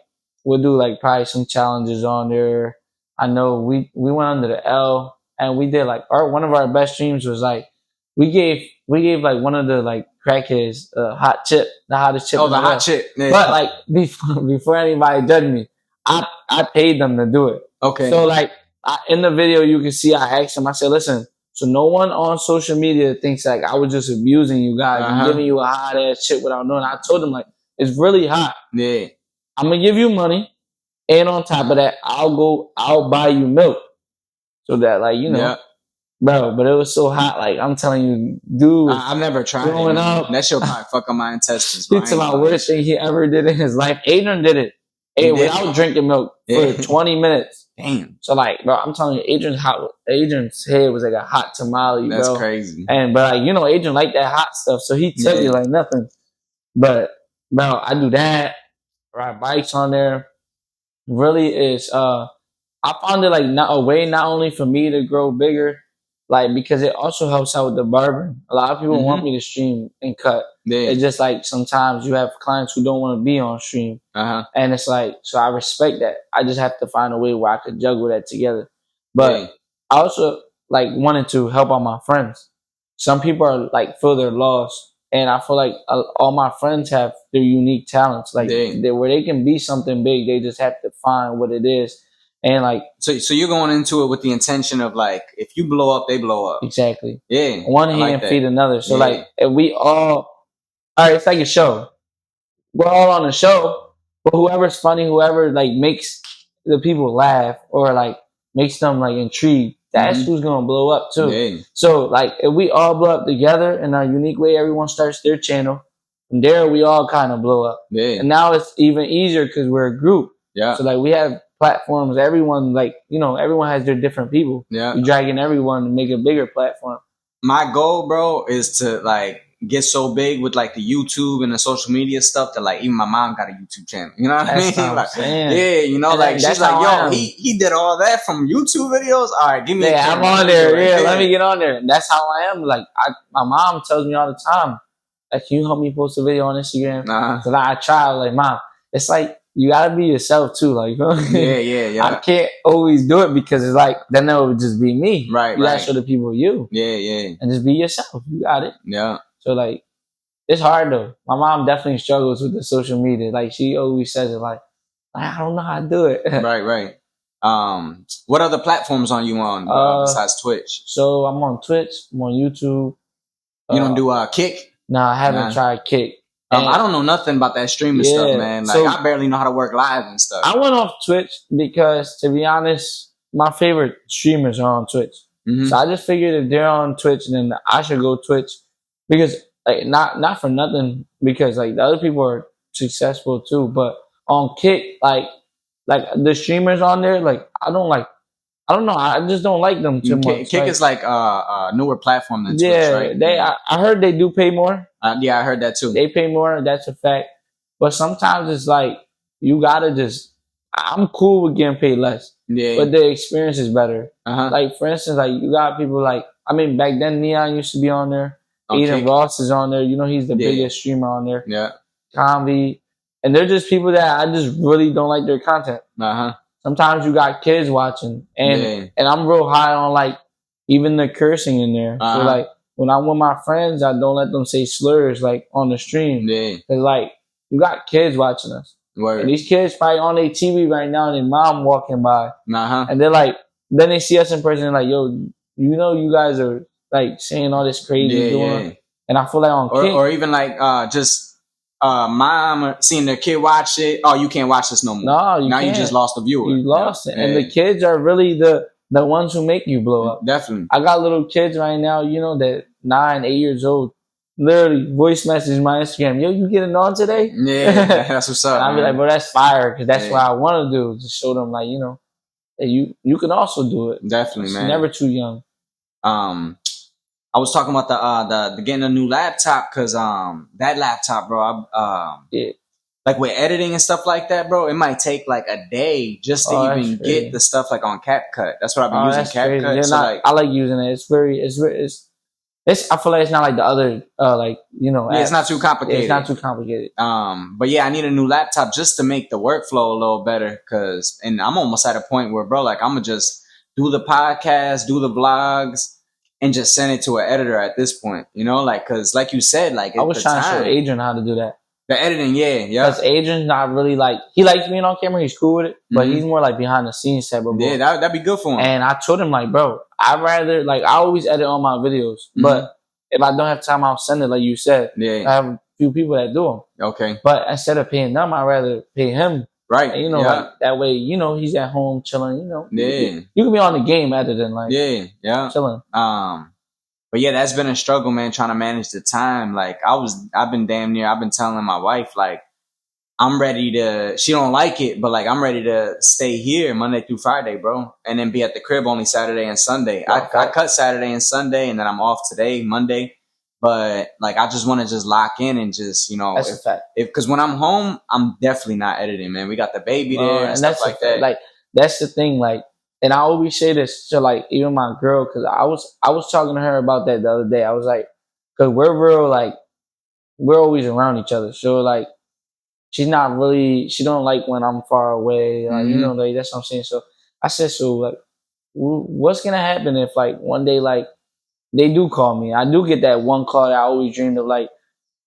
we'll do like probably some challenges on there. I know we went under the L, and we did like one of our best streams was like we gave like one of the like crackheads hot chip, the hottest chip. Oh, the hot chip. Yeah. But like before anybody judged me, I paid them to do it. Okay. So like in the video, you can see I asked them. I said, listen, so no one on social media thinks like I was just abusing you guys and giving you a hot ass chip without knowing. I told them like it's really hot. Yeah. I'm gonna give you money, and on top of that, I'll buy you milk, so that like Yeah. Bro, but it was so hot. Like I'm telling you, dude. I've never tried growing up. That shit probably fuck up my intestines. It's my worst thing he ever did in his life. Adrian did it. Without drinking milk for 20 minutes. Damn. So like, bro, I'm telling you, Adrian's head was like a hot tamale, bro. That's crazy. But like, Adrian liked that hot stuff, so he took it like nothing. But bro, I do that. Ride bikes on there. Really is. I found it like not only for me to grow bigger, like because it also helps out with the barbering. A lot of people want me to stream and cut. Yeah. It's just like sometimes you have clients who don't want to be on stream, and it's like, so I respect that. I just have to find a way where I could juggle that together. But I also like wanted to help out my friends. Some people are like feel they're lost, and I feel like all my friends have their unique talents, like where they can be something big. They just have to find what it is. And like, so you're going into it with the intention of like, if you blow up, they blow up. Exactly. Yeah. One hand feed another. So like, if we all right, it's like a show. We're all on a show, but whoever's funny, whoever like makes the people laugh or like makes them like intrigued, that's who's gonna blow up too. Yeah. So like, if we all blow up together in our unique way, everyone starts their channel. From there, we all kind of blow up. Yeah. And now it's even easier because we're a group. Yeah. So like, we have platforms. Everyone like everyone has their different people. Yeah. We dragging everyone to make a bigger platform. my goal, bro, is to like get so big with like the YouTube and the social media stuff that like even my mom got a YouTube channel. You know what I mean? What like, I'm saying. yeah, you know, And like she's like, yo, he did all that from YouTube videos. All right, give me. Yeah, I'm on there. Yeah, let me get on there. That's how I am. Like, my mom tells me all the time, like, can you help me post a video on Instagram? So I try. Like, mom, it's like you gotta be yourself too. Like, yeah. I can't always do it because it's like then it would just be me. Right, you gotta show the people you. Yeah. And just be yourself. You got it. Yeah. So like, it's hard though. My mom definitely struggles with the social media. Like, she always says it like, I don't know how to do it. Right. What other platforms are you on besides Twitch? So I'm on Twitch. I'm on YouTube. You don't do Kick? No, I haven't tried Kick. I don't know nothing about that streaming stuff, man. Like, I barely know how to work live and stuff. I went off Twitch because, to be honest, my favorite streamers are on Twitch. Mm-hmm. So I just figured if they're on Twitch, then I should go Twitch because, like, not for nothing, because like the other people are successful too. But on Kick, like the streamers on there, like I don't know. I just don't like them too much. Kick is like a newer platform than Twitch, right? I heard they do pay more. Yeah, I heard that too. They pay more. That's a fact. But sometimes it's like you gotta just. I'm cool with getting paid less. Yeah. But the experience is better. Like, for instance, like you got people like, I mean, back then Neon used to be on there. Aiden Ross is on there. You know, he's the biggest streamer on there. Yeah. Convy. And they're just people that I just really don't like their content. Sometimes you got kids watching, and I'm real high on like even the cursing in there. So like when I'm with my friends, I don't let them say slurs like on the stream. Cause like you got kids watching us. And these kids probably on their TV right now, and their mom walking by, and they're like, then they see us in person, and like, yo, you know, you guys are like saying all this crazy doing, and I feel like on Kick, or even like just. Mom seeing their kid watch it. Oh, you can't watch this no more. No, you now can't. You just lost the viewer. You lost it, and the kids are really the ones who make you blow up. Definitely. I got little kids right now, you know, that 9, 8 years old. Literally voice message my Instagram. Yo, you getting on today? Yeah, that's what's up. And I'll be like, bro, that's fire, because that's what I want to do. To show them, like, you know, that you can also do it. Definitely, man. Never too young. I was talking about the getting a new laptop because that laptop, bro, like with editing and stuff like that, bro, it might take like a day just to even get the stuff like on CapCut. That's what I've been using, CapCut. Yeah, so I like using it. It's I feel like it's not like the other like, you know, it's not too complicated. It's not too complicated. But yeah, I need a new laptop just to make the workflow a little better, and I'm almost at a point where, bro, like I'm gonna just do the podcast, do the vlogs, and just send it to an editor at this point, you know, like, cause like you said, like I was trying to show Adrian how to do that. The editing, yeah. Because Adrian's not really like, he likes being on camera, he's cool with it, but he's more like behind the scenes type of bro. Yeah, that'd be good for him. And I told him like, bro, I'd rather, like, I always edit all my videos, but if I don't have time, I'll send it, like you said. Yeah. I have a few people that do them. Okay. But instead of paying them, I'd rather pay him. Right. And, you know, like, that way, you know, he's at home chilling, you know. Yeah. You can be on the game editing, like, chilling. But yeah, that's been a struggle, man, trying to manage the time. Like I've been telling my wife, like, I'm ready to, she don't like it, but like, I'm ready to stay here Monday through Friday, bro. And then be at the crib only Saturday and Sunday. I cut Saturday and Sunday, and then I'm off today, Monday. But like, I just want to just lock in and just, you know, that's a fact. Cause when I'm home, I'm definitely not editing, man. We got the baby there and stuff like that. Like, that's the thing. Like, and I always say this to like even my girl, because I was talking to her about that the other day. I was like, because we're real, like, we're always around each other. So like, she don't like when I'm far away. Like, you know, like, that's what I'm saying. So I said, so like, what's gonna happen if like one day like they do call me? I do get that one call that I always dreamed of, like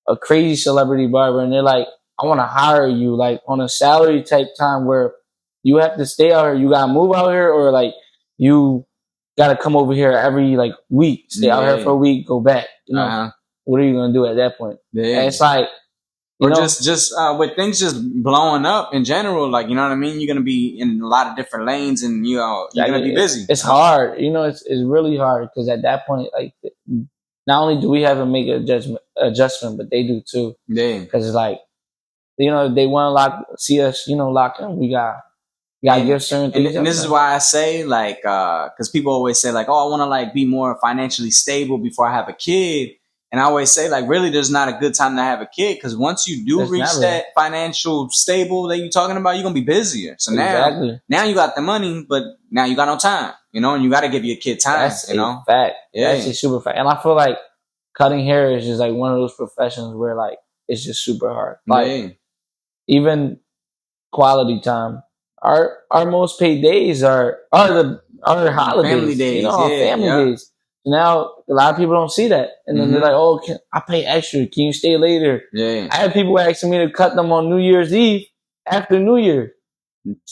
a crazy celebrity barber, and they're like, I want to hire you like on a salary type time where you have to stay out here. You gotta move out here, or like you gotta come over here every like week, stay out here for a week, go back. You know, what are you gonna do at that point? Yeah. And it's like, or just with things just blowing up in general, like, you know what I mean? You're gonna be in a lot of different lanes, and you're gonna be busy. It's hard, you know. It's really hard because at that point, like, not only do we have to make an adjustment, but they do too. Yeah, because it's like, you know, they want to see us, you know, lock in. We You gotta give certain things. And this is why I say, like, because people always say, like, oh, I want to like be more financially stable before I have a kid. And I always say, like, really, there's not a good time to have a kid, because once you do reach that financial stable that you're talking about, you're gonna be busier. So now you got the money, but now you got no time, you know, and you got to give your kid time. That's you know, fact. Yeah. That's a super fact. And I feel like cutting hair is just like one of those professions where like it's just super hard. Like even quality time. Our most paid days are holidays, family days, family days. Now a lot of people don't see that, and then they're like, "Oh, I pay extra? Can you stay later?" Yeah, I had people asking me to cut them on New Year's Eve after New Year.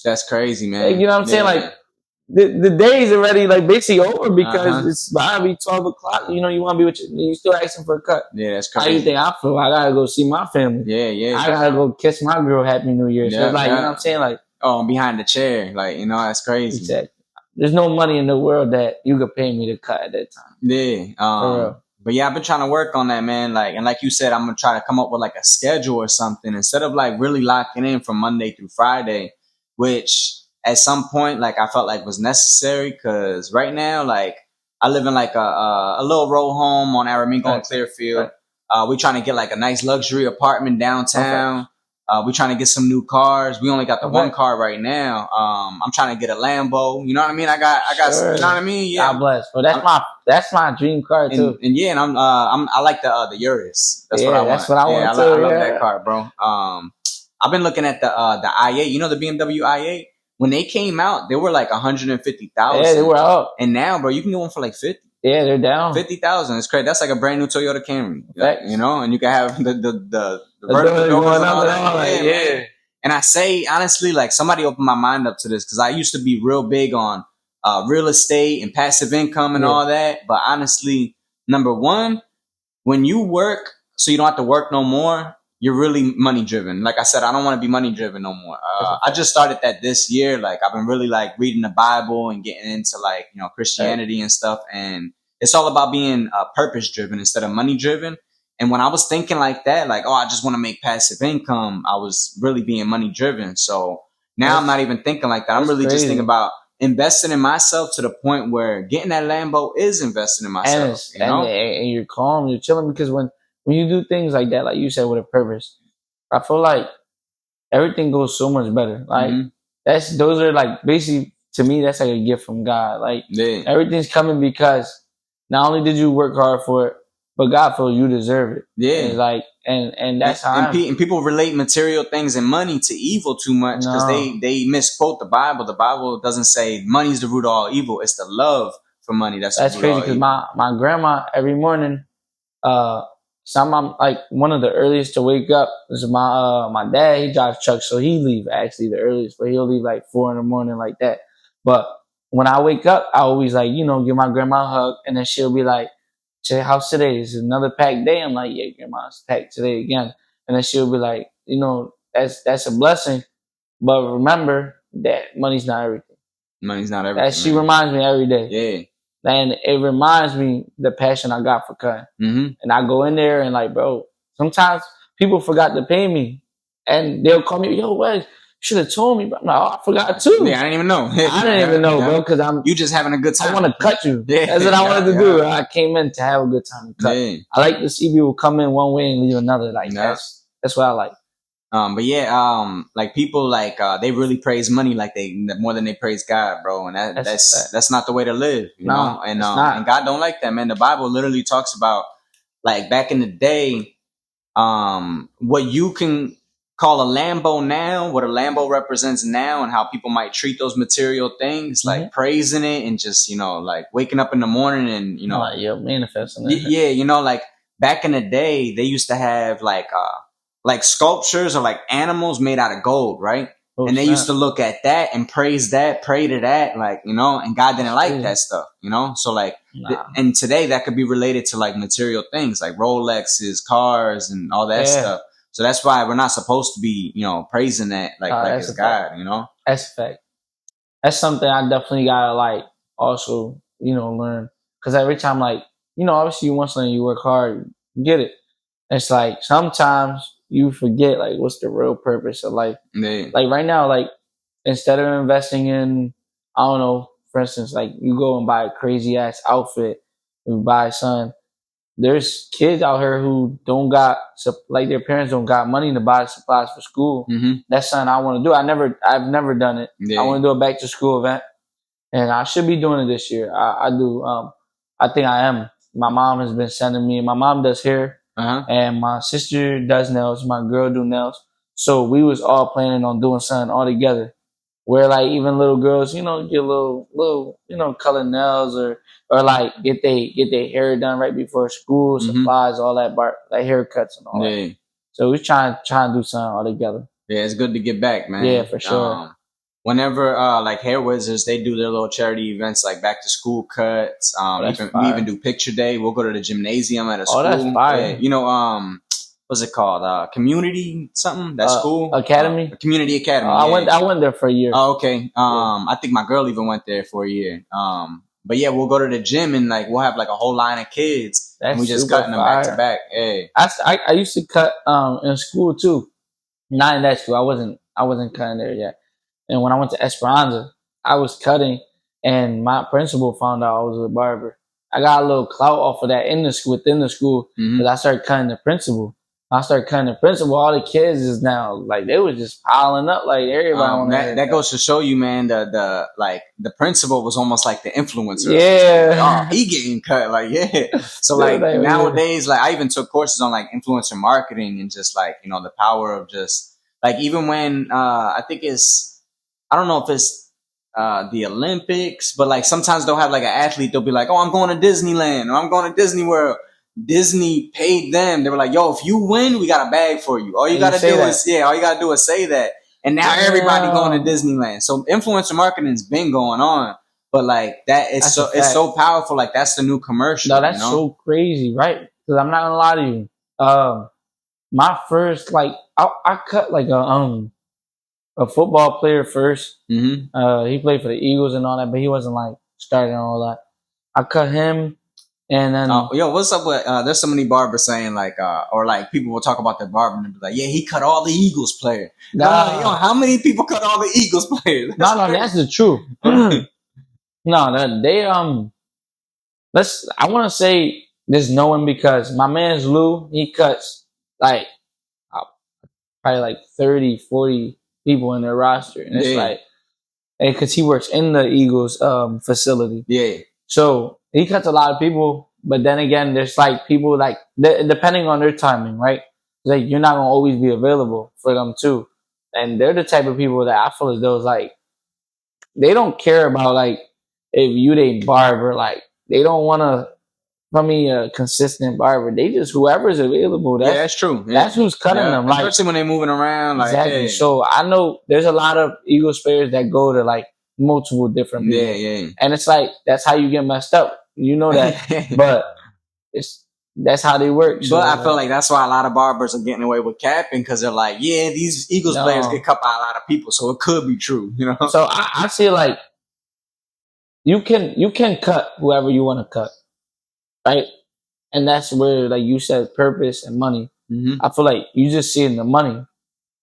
That's crazy, man. Like, you know what I'm saying? Like the day's already like basically over because it's about to be 12 o'clock. You know, you want to be with you still asking for a cut. Yeah, that's crazy. How do you think I feel? I gotta go see my family. Yeah. I gotta go kiss my girl Happy New Year. So it's like, you know what I'm saying? Like, oh, I'm behind the chair. Like, you know, that's crazy. Exactly. There's no money in the world that you could pay me to cut at that time. Yeah. But yeah, I've been trying to work on that, man. Like, and like you said, I'm gonna try to come up with like a schedule or something instead of like really locking in from Monday through Friday, which at some point, like, I felt like was necessary, because right now, like, I live in like a little row home on Aramingo and Clearfield. We're trying to get like a nice luxury apartment downtown. We're trying to get some new cars. We only got the one car right now. I'm trying to get a Lambo. You know what I mean? I got. You know what I mean? Yeah. God bless. Well, that's my dream car too. And yeah, and I like the Urus. That's what I want. That's what I want too. I love that car, bro. I've been looking at the i8. You know, the BMW i8. When they came out, they were like 150,000. Yeah, they were up. And now, bro, you can get one for like 50. Yeah, they're down. 50,000. It's crazy. That's like a brand new Toyota Camry. Like, you know, and you can have the vertical doors and all that. Yeah. And I say, honestly, like, somebody opened my mind up to this, because I used to be real big on real estate and passive income and all that. But honestly, number one, when you work so you don't have to work no more, you're really money driven. Like I said, I don't want to be money driven no more. I just started that this year. Like, I've been really like reading the Bible and getting into like, you know, Christianity and stuff. And it's all about being purpose driven instead of money driven. And when I was thinking like that, like, oh, I just want to make passive income, I was really being money driven. So now I'm not even thinking like that. I'm really just thinking about investing in myself to the point where getting that Lambo is investing in myself. And you're calm, you're chilling, because when you do things like that, like you said, with a purpose, I feel like everything goes so much better. Like those are like, basically, to me, that's like a gift from God. Like everything's coming because not only did you work hard for it, but God feels you deserve it. Yeah. And like, and that's how and people relate material things and money to evil too much, because they misquote the Bible. The Bible doesn't say money's the root of all evil. It's the love for money that's crazy, because my grandma every morning, I'm like one of the earliest to wake up is my dad. He drives trucks, so he leave actually the earliest, but he'll leave like 4 a.m. like that. But when I wake up, I always like, you know, give my grandma a hug, and then she'll be like, "How's today? Is it another packed day?" I'm like, "Yeah, grandma's packed today again." And then she'll be like, "You know, that's a blessing, but remember that money's not everything." Money's not everything. She reminds me every day. Yeah. And it reminds me the passion I got for cutting. And I go in there and like, bro, sometimes people forgot to pay me, and they'll call me, "Yo, Wes, you should have told me." But I'm like, "Oh, I forgot too." Yeah, I didn't even know. I didn't even know, bro, because you just having a good time. I want to cut you. That's what I wanted to do. I came in to have a good time to cut. I like to see people come in one way and leave another. Like that's what I like. But yeah, like people like they really praise money like more than they praise God, bro, and that's not the way to live, you know. And God don't like that, man. The Bible literally talks about, like, back in the day, what you can call a Lambo now, what a Lambo represents now, and how people might treat those material things, like praising it and just, you know, like waking up in the morning and, you know, like, manifesting it. Yeah, you know, like back in the day, they used to have like sculptures or like animals made out of gold, right? And they used to look at that and praise that, pray to that, like, you know, and God didn't like that stuff, you know? So like, and today that could be related to like material things like Rolexes, cars, and all that stuff. So that's why we're not supposed to be, you know, praising that like it's God, you know? That's a fact. That's something I definitely gotta like also, you know, learn. Cause every time, like, you know, obviously you want something, you work hard, you get it. It's like sometimes you forget like what's the real purpose of life. Like right now, like instead of investing in, I don't know, for instance, like you go and buy a crazy ass outfit, and buy son. There's kids out here who don't got like their parents don't got money to buy supplies for school. Mm-hmm. That's something I want to do. I've never done it. Yeah. I want to do a back to school event, and I should be doing it this year. I do. I think I am. My mom has been sending me. My mom does hair, and my sister does nails. My girl do nails. So we was all planning on doing something all together, where like even little girls, get little, color nails or like get their hair done right before school, supplies, all that like haircuts and all that. So we trying to do something all together. Yeah, it's good to get back, man. Yeah, for sure. Whenever like Hair Wizards, they do their little charity events like back to school cuts. We even do picture day. We'll go to the gymnasium at a school. Oh, that's fire. Yeah, what's it called? Community something? That school? Academy? Community Academy. I went there for a year. Oh, okay. I think my girl even went there for a year. But yeah, we'll go to the gym and like we'll have like a whole line of kids. And we just cutting them back to back. Hey. I used to cut in school too. Not in that school. I wasn't cutting there yet. And when I went to Esperanza, I was cutting, and my principal found out I was a barber. I got a little clout off of that within the school, because I started cutting the principal. All the kids is now like they was just piling up, like everybody. That goes to show you, man. The principal was almost like the influencer. Yeah, he getting cut, like yeah. So like nowadays, like I even took courses on like influencer marketing and just like the power of just like even when I think I don't know if it's the Olympics, but like sometimes they'll have like an athlete, they'll be like, oh, I'm going to Disneyland or I'm going to Disney World. Disney paid them. They were like, yo, if you win, we got a bag for you. All you got to do is say that. And now everybody going to Disneyland. So influencer marketing's been going on, but like it's so powerful. Like that's the new commercial. No, that's so crazy, right? Because I'm not gonna lie to you. My first I cut like a football player first. Mm-hmm. He played for the Eagles and all that, but he wasn't like starting all that. I cut him, and then what's up with? There's so many barbers saying like, or like people will talk about their barber and be like, yeah, he cut all the Eagles players. How many people cut all the Eagles players? That's the truth. I want to say there's no one, because my man's Lou, he cuts like probably like 30, 40 people in their roster. And it's like, because he works in the Eagles facility. Yeah. So he cuts a lot of people, but then again, there's like people like, depending on their timing, right? Like you're not going to always be available for them too. And they're the type of people that I feel as though like, they don't care about like, if you they barber, like they don't want to, from me, a consistent barber. They just whoever's available. That's true. Yeah. That's who's cutting them. Like, especially when they're moving around. Like, exactly. Hey. So I know there's a lot of Eagles players that go to like multiple different people. Yeah. And it's like that's how you get messed up. You know that, but that's how they work. So, but I feel like that's why a lot of barbers are getting away with capping, because they're like, yeah, these Eagles players get cut by a lot of people, so it could be true. So I feel like you can cut whoever you want to cut. Right? And that's where, like you said, purpose and money. Mm-hmm. I feel like you just seeing the money.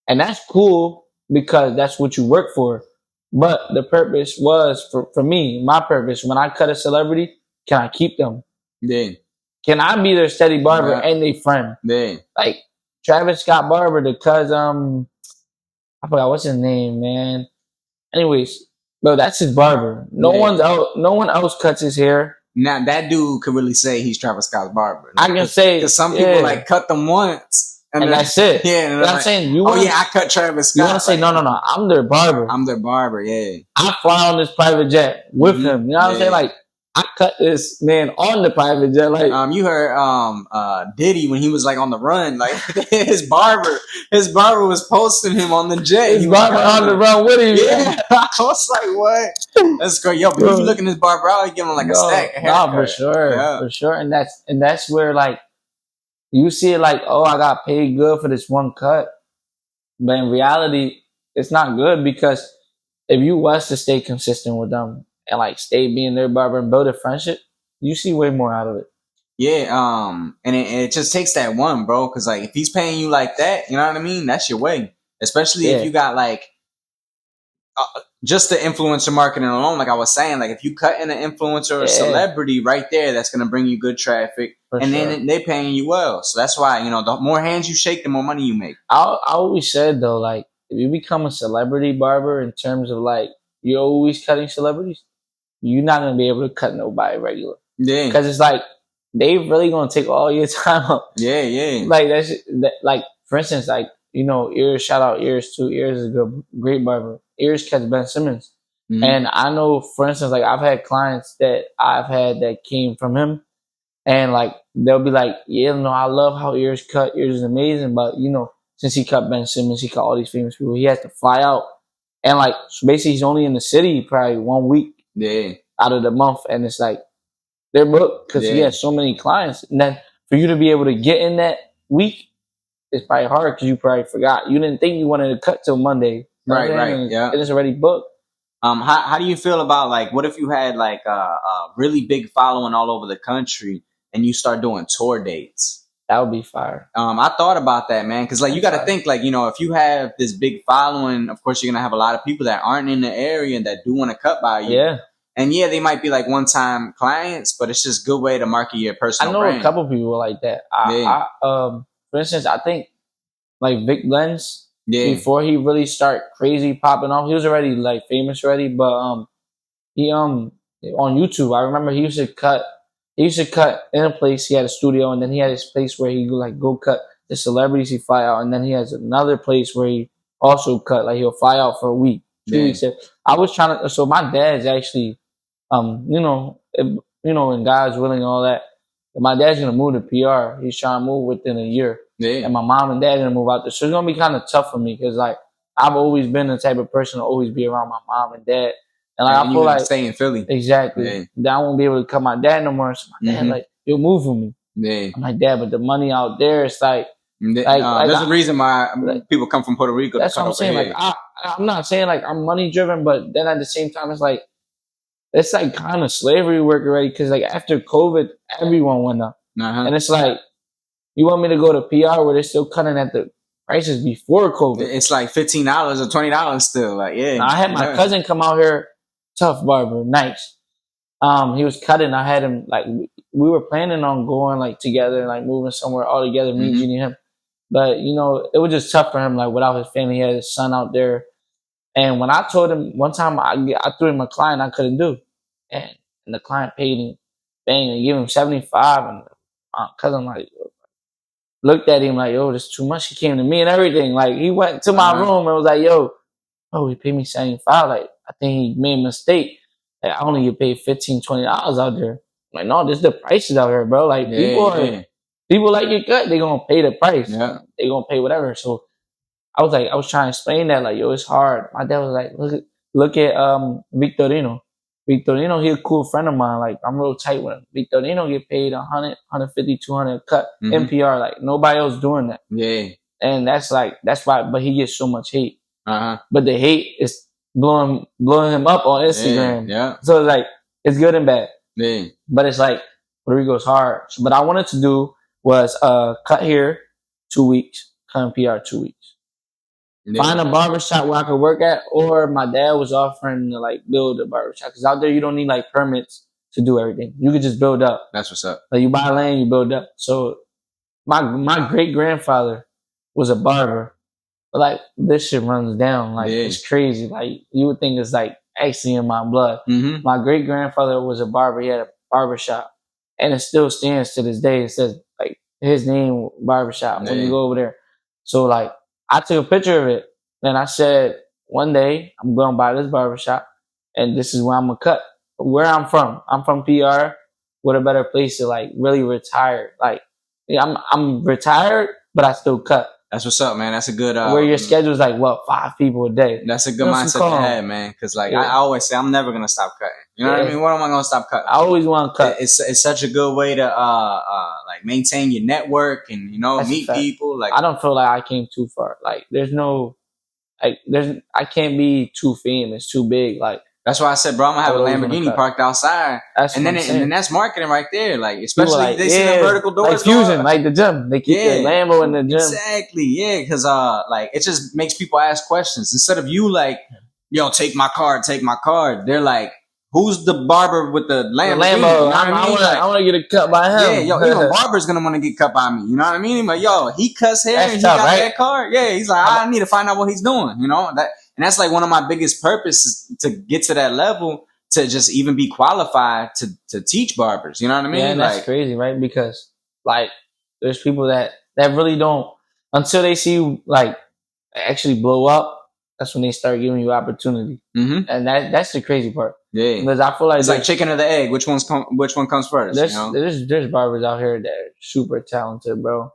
And that's cool because that's what you work for. But the purpose was, for me, my purpose, when I cut a celebrity, can I keep them? Yeah. Can I be their steady barber and their friend? Yeah. Like Travis Scott Barber, because I forgot what's his name, man. Anyways, bro, that's his barber. No one else cuts his hair. Now that dude could really say he's Travis Scott's barber. I can say, because some people like cut them once and that's it. Yeah, and I'm saying I cut Travis Scott. You want to say no? I'm their barber. I'm their barber. Yeah, I fly on this private jet with him. You know what I'm saying? Like I cut this man on the private jet. Like you heard Diddy when he was like on the run. Like his barber was posting him on the jet. His barber on the run with him. Yeah, I was like, what? That's great. Yo, but if you looking at his barber out, you give him like a stack. For sure. And that's where like you see it like, oh, I got paid good for this one cut, but in reality, it's not good, because if you was to stay consistent with them and like stay being their barber and build a friendship, you see way more out of it. Yeah, and it just takes that one, bro. Because like if he's paying you like that, you know what I mean. That's your way. Especially if you got like just the influencer marketing alone, like I was saying, like if you cut in an influencer or celebrity right there, that's going to bring you good traffic. Then they paying you well. So that's why, the more hands you shake, the more money you make. I always said though, like if you become a celebrity barber in terms of like you're always cutting celebrities, you're not going to be able to cut nobody regular. Yeah. Because it's like, they really going to take all your time up. Yeah. Like like for instance, like, Ears, shout out Ears too. Ears is a great barber. Ears cuts Ben Simmons. Mm-hmm. And I know, for instance, like I've had clients that I've had that came from him, and like they'll be like, yeah, I love how Ears cut. Ears is amazing, but since he cut Ben Simmons, he cut all these famous people, he has to fly out, and like so basically he's only in the city probably 1 week out of the month, and it's like they're booked because he has so many clients, and then for you to be able to get in that week, it's probably hard because you probably forgot. You didn't think you wanted to cut till Monday. Right. Yeah. It's already booked. How do you feel about like what if you had like a really big following all over the country and you start doing tour dates? That would be fire. I thought about that, man, because like you got to think like if you have this big following, of course you're gonna have a lot of people that aren't in the area that do want to cut by you. Yeah. And they might be like one-time clients, but it's just a good way to market your personal brand. I know a couple people like that. For instance, I think like Vic Lenz, before he really start crazy popping off, he was already like famous already, but he on YouTube, I remember he used to cut in a place. He had a studio, and then he had his place where he like go cut the celebrities he fly out, and then he has another place where he also cut, like he'll fly out for a week, 2 weeks. I was trying to, so my dad's actually and God's willing and all that, my dad's gonna move to PR. He's trying to move within a year. And my mom and dad gonna move out there. So it's gonna be kind of tough for me because like I've always been the type of person to always be around my mom and dad. And like I feel like stay in Philly. Exactly. That I won't be able to cut my dad no more. So my dad like, he'll move with me. I'm like, Dad, but the money out there, it's like there's a reason why people come from Puerto Rico. That's what I'm saying. Like I'm not saying like I'm money driven, but then at the same time it's like kind of slavery work already, because like after COVID, everyone went up. And it's like, you want me to go to PR where they're still cutting at the prices before COVID? It's like $15 or $20 still. Like, I had my cousin come out here, tough barber, nice. He was cutting. I had him like, we were planning on going like together, like moving somewhere all together, me, Jeannie, him. But it was just tough for him, like without his family. He had his son out there. And when I told him one time, I threw him a client I couldn't do, and the client paid him, bang, and gave him 75, and my cousin like looked at him like, yo, this is too much. He came to me and everything. Like he went to my room and was like, yo, he paid me 75. Like I think he made a mistake. Like I only get paid $15, $20 out there. I'm like, no, this is the prices out here, bro. Like people like your cut, they gonna pay the price. Yeah. They gonna pay whatever. So I was trying to explain that, like, yo, it's hard. My dad was like, look at Victorino. Victorino, he a cool friend of mine. Like, I'm real tight with him. Victorino get paid 100, 150, 200 a cut. NPR, like, nobody else doing that. Yeah. And that's why, but he gets so much hate. But the hate is blowing him up on Instagram. Yeah. So it's like, it's good and bad. Yeah. But it's like, Puerto Rico's hard. So, but I wanted to do was cut here 2 weeks, cut in PR 2 weeks. Find a barbershop where I could work at, or my dad was offering to like build a barbershop, because out there you don't need like permits to do everything. You could just build up. That's what's up. Like you buy land, you build up. So my great grandfather was a barber, but like this shit runs down. Like it's crazy. Like you would think it's like actually in my blood. My great grandfather was a barber. He had a barbershop, and it still stands to this day. It says like his name barbershop when you go over there. So like, I took a picture of it, and I said, one day I'm going to buy this barbershop, and this is where I'm going to cut. Where I'm from PR. What a better place to like really retire. Like, I'm retired, but I still cut. That's what's up, man. That's a good... where your schedule is like, 5 people a day. That's a good mindset to have, man. Because like I always say, I'm never going to stop cutting. You know what I mean? What am I going to stop cutting? I always want to cut. It's such a good way to like maintain your network and, meet people. Like, I don't feel like I came too far. Like I can't be too famous, too big. Like, that's why I said, bro, I'm gonna have a Lamborghini parked outside, and then that's marketing right there. Like, especially like, they see the vertical doors, like Fusion, like the gym. They keep the Lambo in the gym. Exactly, because like it just makes people ask questions instead of you like yo, take my card, take my card. They're like, who's the barber with the Lamborghini? You know what I mean? I want to get a cut by him. Yeah, yo, even Barber's gonna want to get cut by me. You know what I mean? But yo, he cuts hair That's and tough, he got right? that card. Yeah, he's like, I need to find out what he's doing. You know that, and that's like one of my biggest purposes to get to that level, to just even be qualified to teach barbers. You know what I mean? Yeah, that's crazy, right? Because like, there's people that really don't, until they see you like actually blow up. That's when they start giving you opportunity, and that's the crazy part. Yeah, because I feel like it's like chicken or the egg. Which one comes first? There's barbers out here that are super talented, bro.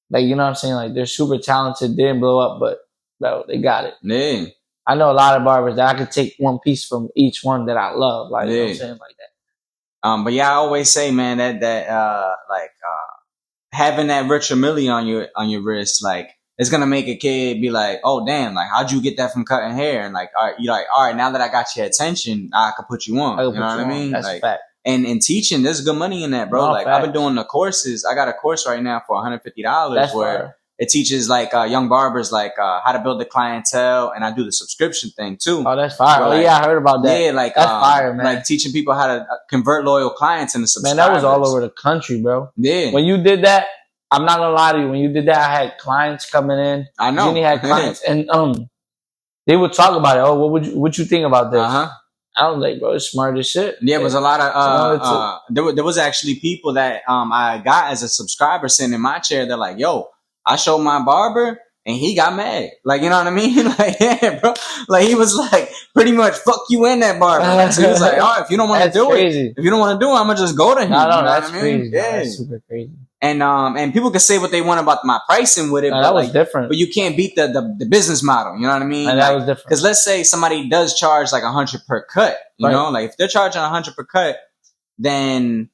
Like, you know what I'm saying? Like, they're super talented, didn't blow up, but bro, they got it. Yeah, I know a lot of barbers that I could take one piece from each one that I love. Like, you know what I'm saying, like that. But yeah, I always say, man, that having that Richard Mille on your wrist, like, it's gonna make a kid be like, oh damn, like, how'd you get that from cutting hair? And like, all right, now that I got your attention, I can put you on. You know what I mean? That's like, a fact. And teaching, there's good money in that, bro. Like, facts. I've been doing the courses. I got a course right now for $150 where it teaches like young barbers like how to build the clientele, and I do the subscription thing too. Oh, that's fire! Like, yeah, I heard about that. Yeah, like that's fire, man. Like teaching people how to convert loyal clients into subscribers. Man, that was all over the country, bro. Yeah, when you did that, I'm not gonna lie to you. When you did that, I had clients coming in. I know. Jenny had clients, and they would talk about it. Oh, what you think about this? I was like, bro, it's smart as shit. Yeah, it was a lot of there was actually people that I got as a subscriber sitting in my chair. They're like, yo, I showed my barber and he got mad. Like, you know what I mean? Like, yeah, bro. Like, he was like, pretty much, fuck you and that barber. So he was like, oh, if you don't want to do it, I'm gonna just go to him. No, you know that's what I mean? crazy. Yeah, that's super crazy. And people can say what they want about my pricing with it, but that was different. But you can't beat the business model. You know what I mean? That was different. Because let's say somebody does charge like $100 per cut. You know, like if they're charging $100 per cut, then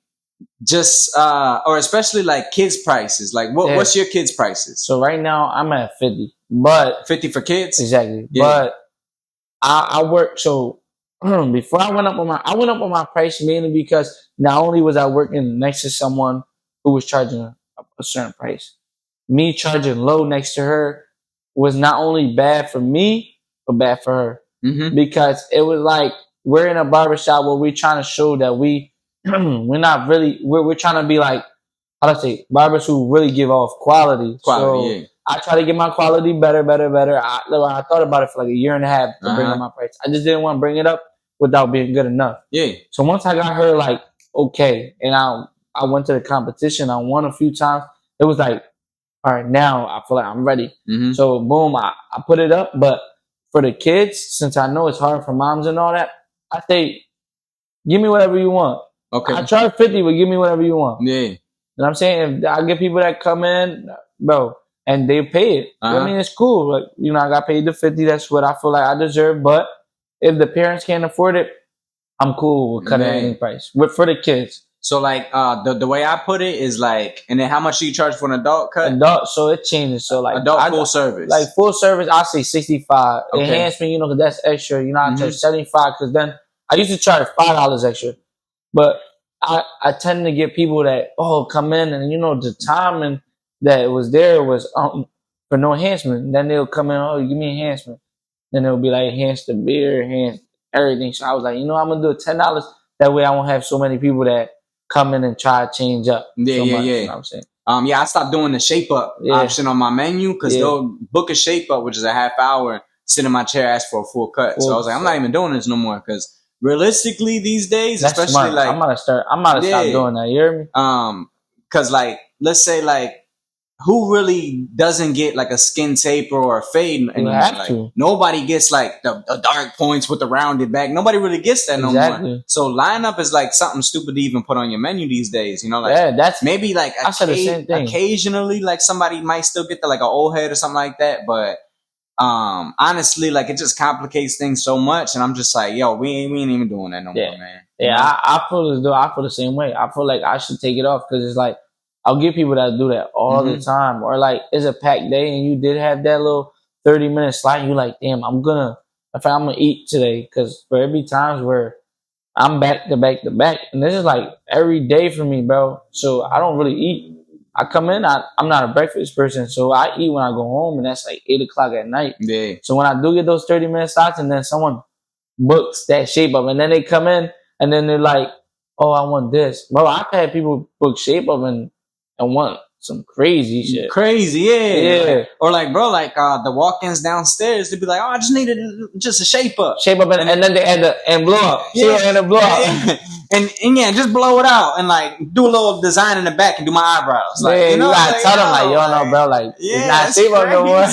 just or especially like kids prices. Like what's your kids prices? So right now I'm at 50, but 50 for kids, exactly. Yeah. But I work so. Before I went up on my price mainly because not only was I working next to someone who was charging a certain price, me charging low next to her was not only bad for me but bad for her because it was like we're in a barbershop where we're trying to show that we're not really we're trying to be like how to say barbers who really give off quality. So I try to get my quality better. I thought about it for like a year and a half to bring up my price. I just didn't want to bring it up without being good enough. Yeah. So once I got her like okay, and I went to the competition, I won a few times. It was like, all right, now I feel like I'm ready. So boom, I put it up. But for the kids, since I know it's hard for moms and all that, I say, give me whatever you want. Okay. I charge 50, but give me whatever you want. Yeah. You know what I'm saying? If I get people that come in, bro, and they pay it. I mean, it's cool. Like, you know, I got paid the 50. That's what I feel like I deserve. But if the parents can't afford it, I'm cool with cutting any price. For the kids. So like the way I put it is like, and then how much do you charge for an adult cut? Adult, so it changes. So like adult full service. Like full service, I say 65. Okay. Enhancement, you know, because that's extra. You know, I charge 75 because then I used to charge $5 extra. But I tend to get people that come in and you know the timing that was there was for no enhancement. And then they'll come in, give me enhancement. Then it'll be like enhance the beer, enhance everything. So I was like, you know, I'm gonna do $10. That way I won't have so many people that come in and try to change up. Yeah. You know what I'm saying? I stopped doing the shape up option on my menu because they'll book a shape up, which is a half hour, sit in my chair, ask for a full cut. So I was like, I'm not even doing this no more because realistically these days, that's especially smart. Like I'm gonna stop doing that. You hear me? Because like let's say like who really doesn't get like a skin taper or a fade? And like, nobody gets like the dark points with the rounded back. Nobody really gets that no more. So lineup is like something stupid to even put on your menu these days. You know, like that's maybe like occasionally like somebody might still get like an old head or something like that. But honestly, like it just complicates things so much. And I'm just like, yo, we ain't even doing that no more, man. Yeah, I feel the same way. I feel like I should take it off because it's like. I'll get people that do that all the time. Or like it's a packed day and you did have that little 30-minute slot. You're like, damn, I'm gonna eat today. Because for every times where I'm back to back to back. And this is like every day for me, bro. So I don't really eat. I come in, I'm not a breakfast person. So I eat when I go home and that's like 8 o'clock at night. Yeah. So when I do get those 30-minute slots and then someone books that shape up, and then they come in and then they're like, "Oh, I want this, bro." I've had people book shape up and want some crazy shit. Crazy, yeah. Yeah. Or like, bro, like the walk-ins downstairs, they'd be like, "Oh, I just needed just a shape up." Shape up and then they end up and blow up. Yeah. And then blow up. And yeah, just blow it out and like do a little design in the back and do my eyebrows. Like, Yeah, you gotta like, tell them like, yo, no, bro, like, yeah, it's not shape up no more.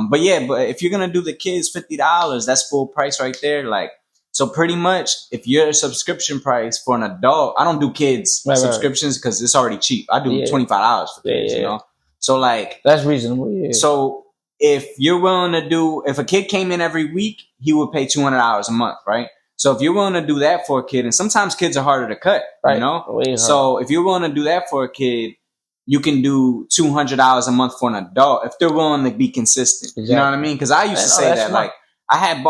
But if you're gonna do the kids $50, that's full price right there. Like, so pretty much, if your subscription price for an adult, I don't do kids subscriptions because it's already cheap. I do $25 for kids, you know. So like, that's reasonable. Yeah. So if you're willing to do, if a kid came in every week, he would pay $200 a month, right? So if you're willing to do that for a kid, and sometimes kids are harder to cut, you know. So if you're willing to do that for a kid, you can do $200 a month for an adult if they're willing to be consistent. Exactly. You know what I mean? Because I used to say that, like, I had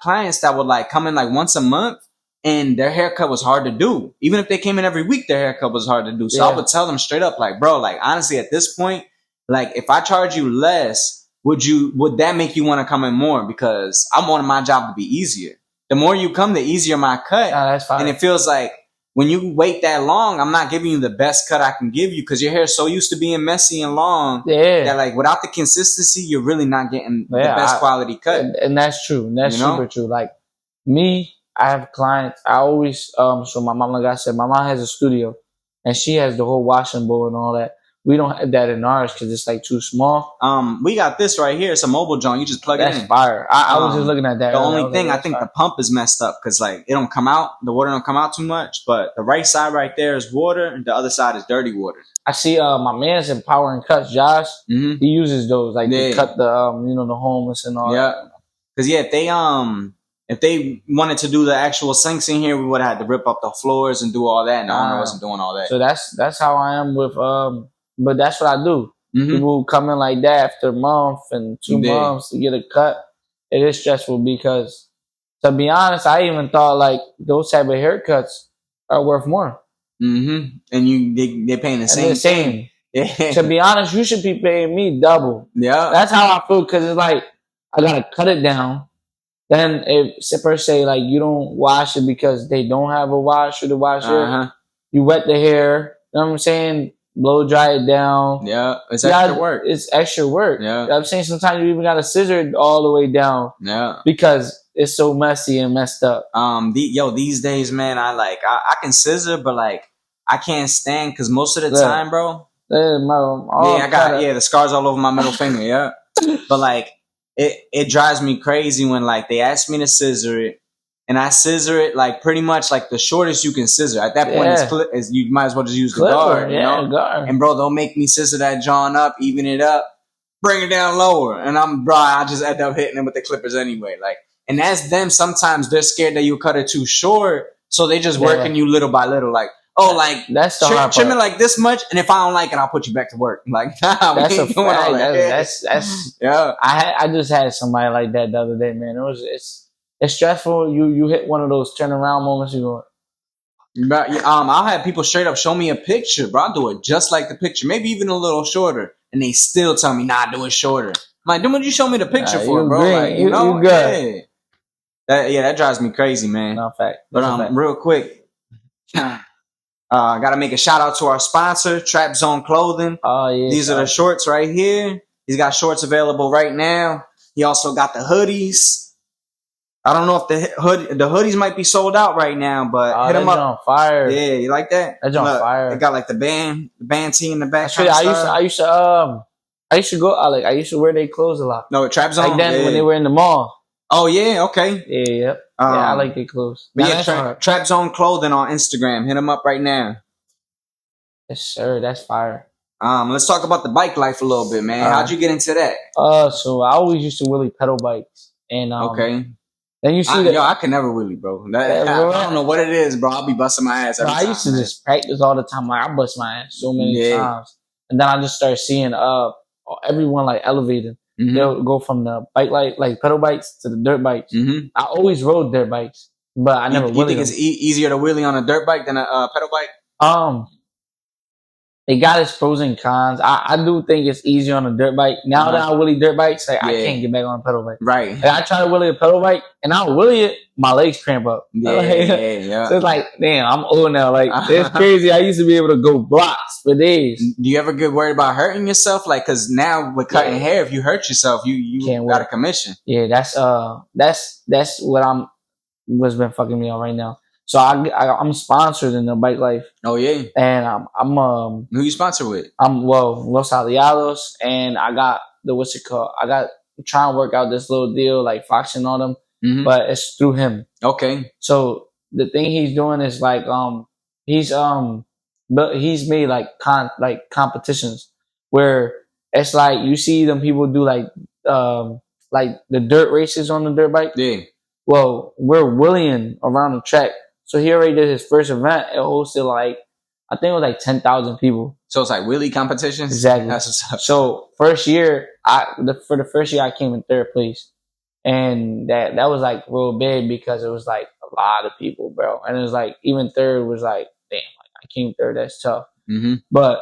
clients that would like come in like once a month, and their haircut was hard to do. Even if they came in every week, their haircut was hard to do. So I would tell them straight up, like, bro, like honestly, at this point, like if I charge you less, would that make you want to come in more? Because I wanted my job to be easier. The more you come, the easier my cut. That's fine. And it feels like when you wait that long, I'm not giving you the best cut I can give you because your hair is so used to being messy and long that like without the consistency, you're really not getting the best quality cut. And that's true. And that's super true. Like me, I have clients. I always so my mom, like I said, my mom has a studio and she has the whole washing bowl and all that. We don't have that in ours because it's like too small. We got this right here. It's a mobile joint. You just plug it in. That's fire. I was just looking at that. The only thing, I think the pump is messed up because like it don't come out. The water don't come out too much. But the right side right there is water, and the other side is dirty water. I see. My man's in Power and Cuts, Josh. Mm-hmm. He uses those like to cut the the homeless and all. Yeah. Because if they wanted to do the actual sinks in here, we would have had to rip up the floors and do all that. And the owner wasn't doing all that. So that's how I am with But that's what I do. Mm-hmm. People come in like that after a month and 2 months to get a cut. It is stressful because, to be honest, I even thought like those type of haircuts are worth more. Mm-hmm. And they're paying the same. Yeah. To be honest, you should be paying me double. Yeah. That's how I feel because it's like I gotta cut it down. Then if per se like you don't wash it because they don't have a washer to wash it, you wet the hair. You know what I'm saying? Blow dry it down. Yeah, it's extra work. It's extra work. Yeah. You know I'm saying sometimes you even got to scissor it all the way down. Yeah. Because it's so messy and messed up. These days, man, I can scissor, but like I can't stand because most of the time, bro. I got the scars all over my middle finger. Yeah. But like it drives me crazy when like they ask me to scissor it. And I scissor it like pretty much like the shortest you can scissor. At that point, you might as well just use the guard, you know? Guard. And bro, they'll make me scissor that John up, even it up, bring it down lower. And I just end up hitting them with the clippers anyway. Like, and that's them. Sometimes they're scared that you cut it too short. So they just working you little by little. Like, that's the trim it like this much. And if I don't like it, I'll put you back to work. Like, that's a doing all that. That's I just had somebody like that the other day, man. It's stressful. You hit one of those turnaround moments. You go. I'll have people straight up show me a picture, bro. I'll do it just like the picture, maybe even a little shorter, and they still tell me, "Nah, do it shorter." I'm like, "Then what did you show me the picture for, bro?" Like, you good. That drives me crazy, man. No fact. But real quick, gotta make a shout out to our sponsor, Trap Zone Clothing. Oh yeah. These are the shorts right here. He's got shorts available right now. He also got the hoodies. I don't know if the hoodies might be sold out right now, but hit them up. On fire. Yeah, you like that? That's on fire. It got like the band tee in the back. I used to go. I used to wear their clothes a lot. No, Trap Zone. Like then when they were in the mall. Oh yeah, okay. Yeah, yep. I like their clothes. But Trap Zone Clothing on Instagram. Hit them up right now. Yes, sir. That's fire. Let's talk about the bike life a little bit, man. How'd you get into that? So I always used to wheelie pedal bikes, and okay. Then you see I can never wheelie, bro. I don't know what it is, bro. I'll be busting my ass every time. I used to just practice all the time. Like I bust my ass so many times, and then I just started seeing everyone like elevating. Mm-hmm. They'll go from the bike like pedal bikes to the dirt bikes. Mm-hmm. I always rode dirt bikes, but I never. You think it's easier to wheelie on a dirt bike than a pedal bike? it got its pros and cons. I do think it's easier on a dirt bike. Now that I wheelie dirt bikes, like I can't get back on a pedal bike. Right. Like, I try to wheelie a pedal bike, and I'll wheelie it, my legs cramp up. Yeah. So it's like, damn, I'm old now. Like, it's crazy. I used to be able to go blocks for days. Do you ever get worried about hurting yourself? Like, cause now with cutting hair, if you hurt yourself, you got a commission. Yeah, that's what's been fucking me up right now. So I'm sponsored in the bike life. Oh yeah, and I'm who you sponsor with? I'm Los Aliados, and I got what's it called? I'm trying to work out this little deal like Fox and all them, but it's through him. Okay. So the thing he's doing is like he's made like competitions where it's like you see them people do like the dirt races on the dirt bike. Yeah. Well, we're wheeling around the track. So he already did his first event. It hosted like, I think it was like 10,000 people. So it's like wheelie competitions? Exactly. That's what's up. So first year, for the first year I came in third place. And that was like real big because it was like a lot of people, bro. And it was like, even third was like, damn, like I came third, that's tough. But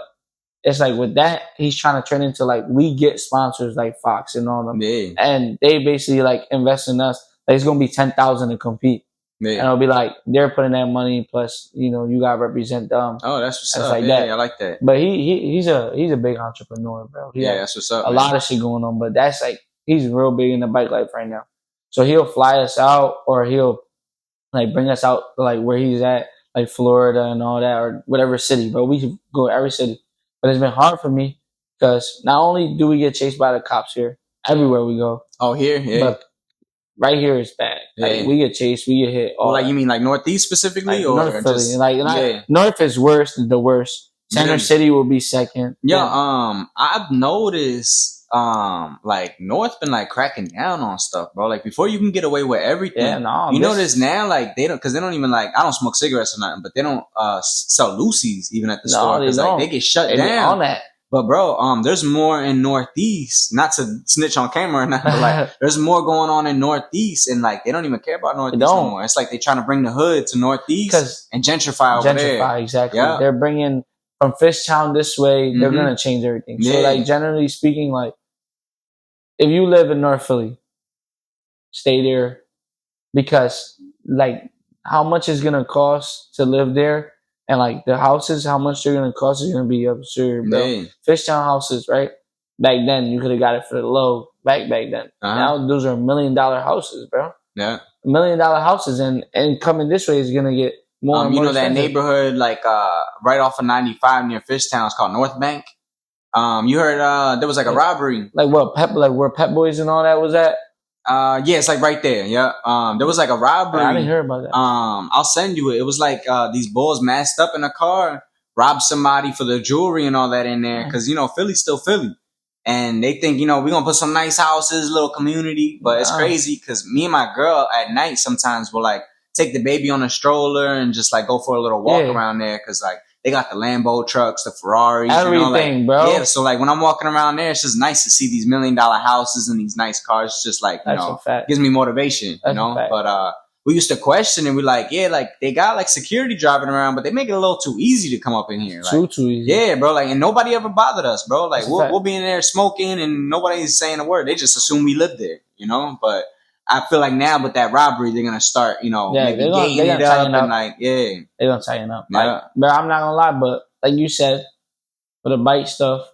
it's like with that, he's trying to turn into like, we get sponsors like Fox and all them. Yeah. And they basically like invest in us. Like it's going to be 10,000 to compete. Yeah. And it'll be like they're putting that money plus you got to represent them. Oh, that's what's up. Like that. I like that. But he's a big entrepreneur, bro. That's what's up. A lot of shit going on, but that's like he's real big in the bike life right now. So he'll fly us out, or he'll like bring us out to like where he's at, like Florida and all that, or whatever city. But we can go to every city. But it's been hard for me because not only do we get chased by the cops here, everywhere we go. Oh, here, yeah. But right here is bad. Like we get chased, we get hit. Like you mean like Northeast specifically, or North Philly? North is worse than the worst. Center City will be second. Yeah, I've noticed like North been like cracking down on stuff, bro. Like before you can get away with everything. Yeah, no. You notice now, like they don't, because they don't even like. I don't smoke cigarettes or nothing, but they don't sell loosies even at the store because like they get shut down. On that. But bro, there's more in Northeast. Not to snitch on camera or nothing, but like there's more going on in Northeast, and like they don't even care about Northeast no more. It's like they trying to bring the hood to Northeast and gentrify over there. Exactly. Yeah. They're bringing from Fishtown this way. They're gonna change everything. So like generally speaking, like if you live in North Philly, stay there because like how much it's gonna cost to live there. And like the houses, how much they're gonna cost is gonna be absurd, bro. Fishtown houses, right? Back then you could have got it for the low. Back then. Now those are $1 million houses, bro. Yeah, $1 million houses, and coming this way is gonna get more. And more expensive. That neighborhood like right off of 95 near Fishtown is called North Bank. You heard there was like a robbery. Like what? Where Pep Boys and all that was at. Yeah, it's like right there. Yeah. There was like a robbery. I didn't hear about that. I'll send you it. It was like these bulls masked up in a car, robbed somebody for their jewelry and all that in there. Cause Philly's still Philly. And they think, we're gonna put some nice houses, little community. But it's crazy because me and my girl at night sometimes will like take the baby on a stroller and just like go for a little walk around there. Cause like they got the Lambo trucks, the Ferraris, everything, bro. Yeah, so like when I'm walking around there, it's just nice to see these $1 million houses and these nice cars. It's just like gives me motivation, But we used to question and we're like, yeah, like they got like security driving around, but they make it a little too easy to come up in here. Like, too easy. Yeah, bro. Like, and nobody ever bothered us, bro. Like we'll be in there smoking and nobody's saying a word. They just assume we live there, But I feel like now with that robbery, they're gonna start, maybe gating it up and like, they're gonna tighten up. Like, but I'm not gonna lie, but like you said, for the bike stuff,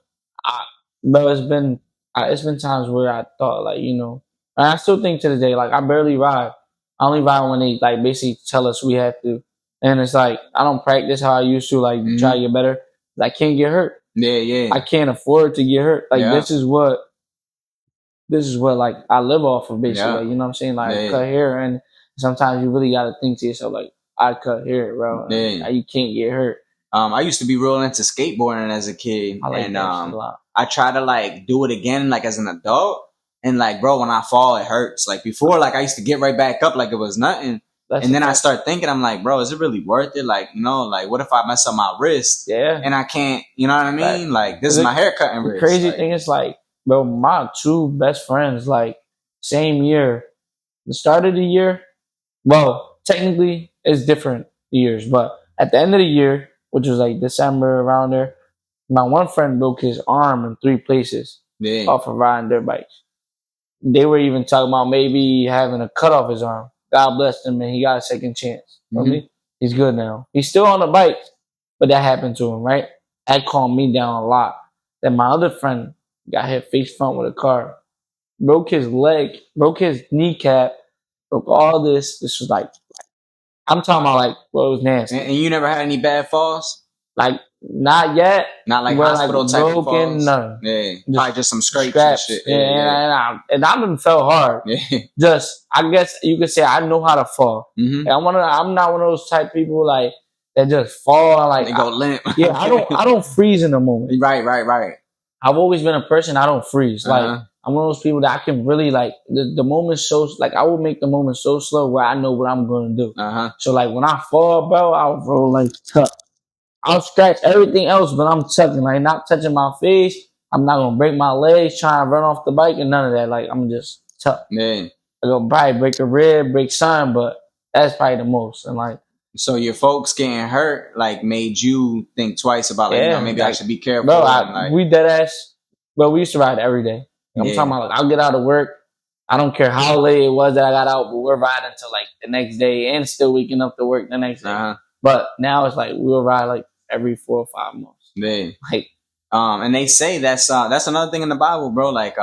it's been times where I thought like, and I still think to the day, like I barely ride. I only ride when they like basically tell us we have to, and it's like I don't practice how I used to, like try to get better. I can't get hurt. Yeah. I can't afford to get hurt. Like this is what like I live off of basically. Like, you know what I'm saying? Like cut hair, and sometimes you really gotta think to yourself like I cut hair, bro. Like, you can't get hurt. I used to be real into skateboarding as a kid, and I try to like do it again like as an adult. And like, bro, when I fall, it hurts. Like before, like I used to get right back up like it was nothing. And then I start thinking, I'm like, bro, is it really worth it? Like, like what if I mess up my wrist? Yeah. And I can't, you know what I mean? Like this is my haircut and wrist. The crazy thing is like, bro, my two best friends, like same year, the start of the year, well, technically it's different years, but at the end of the year, which was like December around there, My one friend broke his arm in 3 places off of riding dirt bikes. They were even talking about maybe having a cut off his arm. God bless him, and he got a second chance. He's good now. He's still on the bike, but that happened to him, right? That calmed me down a lot. Then my other friend got hit face front with a car, broke his leg, broke his kneecap, broke all this. This was like, I'm talking about like, bro, it was nasty. And you never had any bad falls? Like, not yet. Not like hospital like type of falls? None. Yeah. Probably just some scrapes and shit. And I done fell hard. Yeah. Just, I guess you could say I know how to fall. And I'm not one of those type people like that just fall like they go limp. Yeah, I don't freeze in the moment. Right. I've always been a person I don't freeze. Like I'm one of those people that I can really like the moment so like I will make the moment so slow where I know what I'm gonna do. So like when I fall, bro, I'll roll like tuck. I'll scratch everything else, but I'm tucking, like not touching my face. I'm not gonna break my legs trying to run off the bike and none of that. Like I'm just tuck. Yeah. I go probably break a rib, break something, but that's probably the most. And like, so your folks getting hurt like made you think twice about like, maybe I should be careful. Bro, we dead ass. But we used to ride every day. I'm talking about like I'll get out of work. I don't care how late it was that I got out, but we're riding until like the next day and still waking up to work the next day. But now it's like we'll ride like every 4 or 5 months. Yeah. Like, and they say that's another thing in the Bible, bro. Like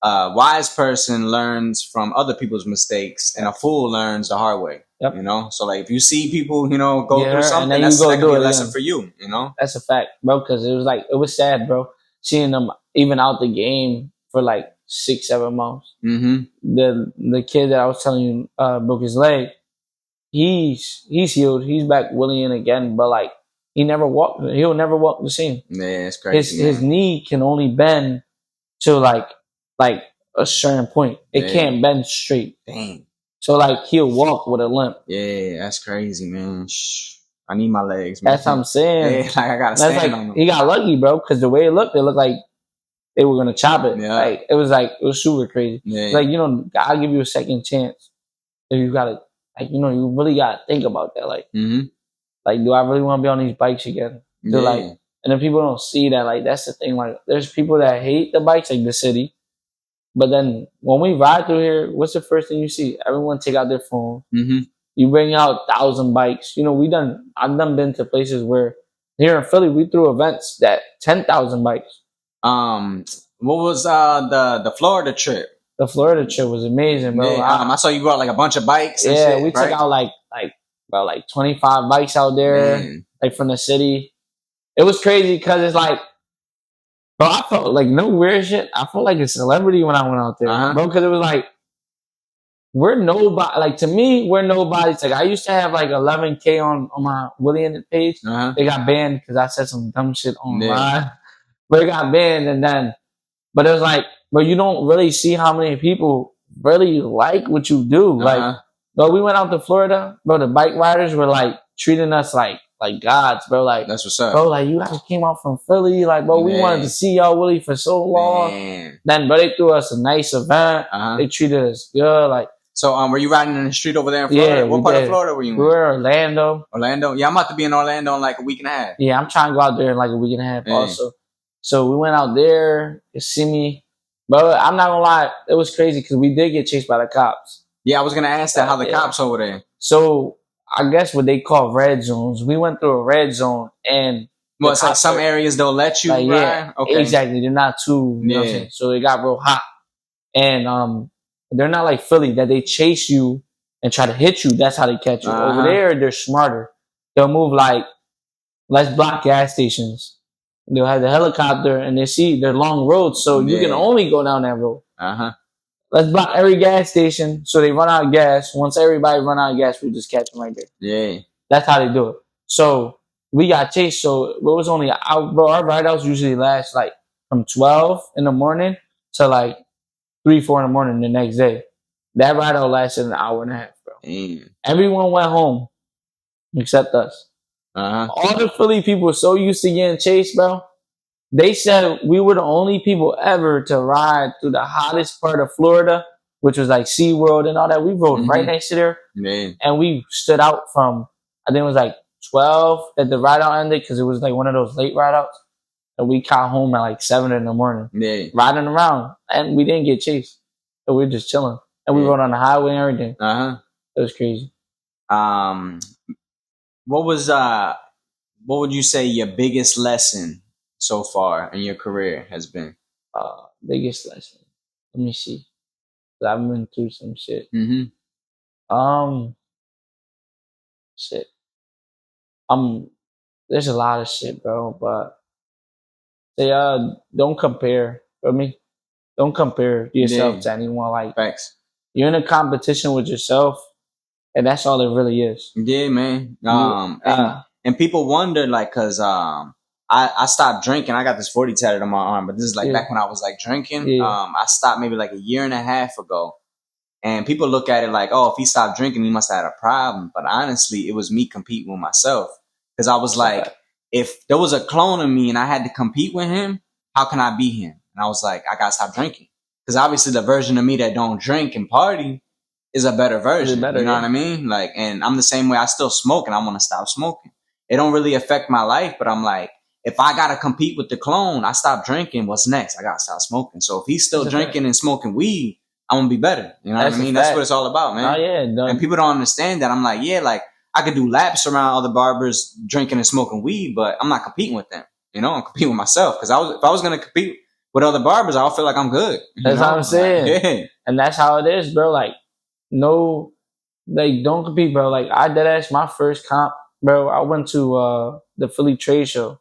wise person learns from other people's mistakes, and a fool learns the hard way. Yep. You know, so like if you see people, go through something, that could be a lesson for you. You know, that's a fact, bro. Because it was sad, bro, seeing them even out the game for like 6-7 months. The kid that I was telling you broke his leg. He's healed. He's back willing again, but like he'll never walk the same. Yeah, it's crazy. His knee can only bend to like a certain point. It can't bend straight. Dang. So like he'll walk with a limp. Yeah, that's crazy, man. I need my legs, man. That's what I'm saying. Yeah, like I gotta stand on them. He got lucky, bro, because the way it looked like they were gonna chop it. Yeah. Like it was super crazy. Yeah. Like, I'll give you a second chance. If you gotta you really gotta think about that. Like, like, do I really want to be on these bikes again? Like, and then people don't see that. Like, that's the thing. Like, there's people that hate the bikes, like the city. But then when we ride through here, what's the first thing you see? Everyone take out their phone. You bring out 1,000 bikes. I've been to places where here in Philly we threw events that 10,000 bikes. What was the Florida trip? The Florida trip was amazing, bro. Yeah, I saw you brought like a bunch of bikes. And shit, we took out like 25 bikes out there, like from the city. It was crazy because it's like, bro, I felt like no weird shit. I felt like a celebrity when I went out there, bro, because it was like, we're nobody. Like, to me, we're nobody. It's like, I used to have like 11K on my Willie Ended page. They got banned because I said some dumb shit online. But it got banned, but it was like, but you don't really see how many people really like what you do. Like, bro, we went out to Florida, bro, the bike riders were like treating us like gods, bro. Like, that's what's up. Bro, like, you guys came out from Philly. Like, bro, we wanted to see y'all Willie for so long. Then, bro, they threw us a nice event. They treated us good. Like, so, were you riding in the street over there in Florida? Yeah, what part of Florida were you in? We were Orlando. Orlando? Yeah, I'm about to be in Orlando in like a week and a half. Yeah, I'm trying to go out there in like a week and a half also. So we went out there to see me. But I'm not gonna lie, it was crazy because we did get chased by the cops. Yeah, I was gonna ask that, how the cops over there. So I guess what they call red zones. We went through a red zone, and well, it's like some areas they'll let you ride. Yeah, exactly. They're not too, you know what I'm saying? So it got real hot. And they're not like Philly that they chase you and try to hit you. That's how they catch you. Over there, they're smarter. They'll move like, let's block gas stations. They'll have the helicopter, and they see they're long roads, so you can only go down that road. Let's block every gas station so they run out of gas. Once everybody run out of gas, we just catch them right there. Yeah. That's how they do it. So we got chased. So it was only bro, our ride-outs usually last like from 12 in the morning to like 3, 4 in the morning the next day. That ride-out lasted an hour and a half, bro. Everyone went home except us. All the Philly people were so used to getting chased, bro. They said we were the only people ever to ride through the hottest part of Florida, which was like SeaWorld and all that. We rode right next to there. And we stood out from, I think it was like 12 that the ride out ended because it was like one of those late ride outs. And we got home at like 7 in the morning. Yeah. Riding around. And we didn't get chased. So we were just chilling. And we rode on the highway and everything. It was crazy. What would you say your biggest lesson so far in your career has been? Biggest lesson. Let me see. I've been through some shit. Shit. There's a lot of shit, bro, but don't compare. For me, don't compare yourself to anyone. Like, facts. You're in a competition with yourself, and that's all it really is. Yeah, man. And people wonder, like, cause I stopped drinking. I got this 40 tatted on my arm, but this is like back when I was like drinking. Yeah. I stopped maybe like a year and a half ago. And people look at it like, oh, if he stopped drinking, he must have had a problem. But honestly, it was me competing with myself. Because I was like, if there was a clone of me and I had to compete with him, how can I be him? And I was like, I got to stop drinking. Because obviously the version of me that don't drink and party is a better version. You know what I mean? Like, and I'm the same way. I still smoke and I want to stop smoking. It don't really affect my life, but I'm like, if I got to compete with the clone, I stop drinking. What's next? I got to stop smoking. So if he's still drinking and smoking weed, I'm going to be better. You know what I mean? That's what it's all about, man. Oh, yeah. And people don't understand that. I'm like, yeah, like I could do laps around other barbers drinking and smoking weed, but I'm not competing with them. You know, I'm competing with myself. Because if I was going to compete with other barbers, I would feel like I'm good. That's what I'm saying. Like, yeah. And that's how it is, bro. Like, no, like, don't compete, bro. Like, I deadass my first comp, bro. I went to the Philly trade show.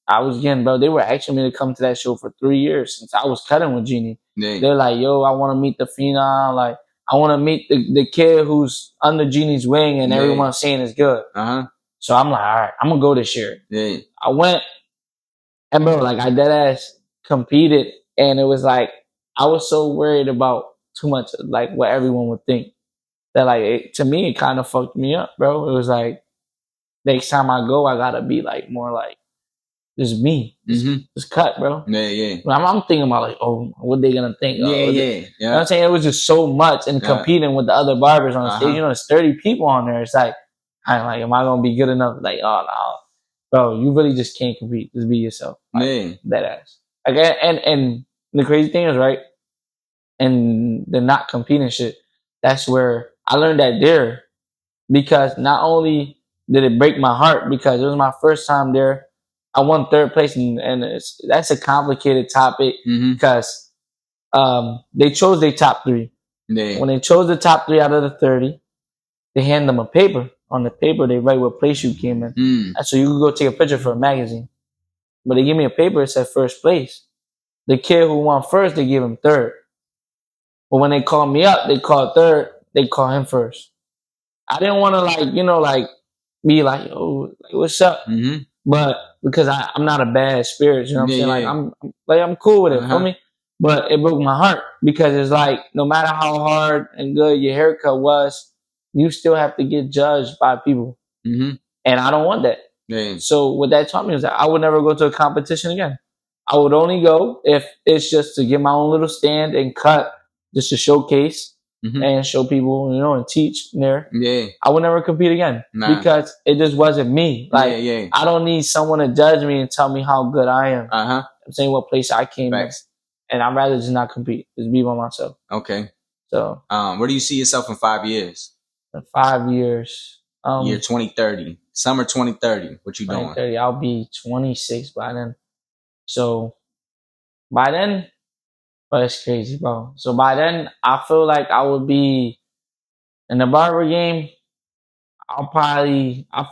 I was getting, bro, they were asking me to come to that show for 3 years since I was cutting with Genie. Yeah. They're like, yo, I want to meet the phenom. Like, I want to meet the kid who's under Genie's wing and everyone's saying is good. So I'm like, all right, I'm going to go this year. Yeah. I went, and bro, like, I deadass competed, and it was like, I was so worried about too much, like, what everyone would think. That, like, to me, it kind of fucked me up, bro. It was like, next time I go, I got to be, like, more like, just me. Just cut, bro. Yeah. I'm thinking about like, oh, what they gonna think? Yeah. You know what I'm saying? It was just so much and competing with the other barbers on the stage. You know, there's 30 people on there. It's like, I'm like, am I gonna be good enough? Like, oh no. Bro, you really just can't compete. Just be yourself. Like, that ass. Like, and the crazy thing is, right? And the not competing shit, that's where I learned that there. Because not only did it break my heart because it was my first time there, I won third place, and that's a complicated topic because they chose their top 3. Yeah. When they chose the top 3 out of the 30, they hand them a paper. On the paper, they write what place you came in. So you could go take a picture for a magazine. But they give me a paper that said first place. The kid who won first, they gave him third. But when they called me up, they called third, they call him first. I didn't want to, like, you know, like, be like, oh, like, what's up? But because I'm not a bad spirit, you know what I'm saying? Like, I'm cool with it, feel me? But it broke my heart because it's like, no matter how hard and good your haircut was, you still have to get judged by people. And I don't want that. Yeah. So what that taught me was that I would never go to a competition again. I would only go if it's just to get my own little stand and cut, just to showcase and show people, you know, and teach there. Yeah. I would never compete again because it just wasn't me. Like, I don't need someone to judge me and tell me how good I am. I'm saying what place I came in. And I'd rather just not compete, just be by myself. Okay. So, where do you see yourself in 5 years? In 5 years. Year 2030. Summer 2030. What you doing? 2030. I'll be 26 by then. So, by then, but it's crazy, bro. So by then, I feel like I would be in the barber game. I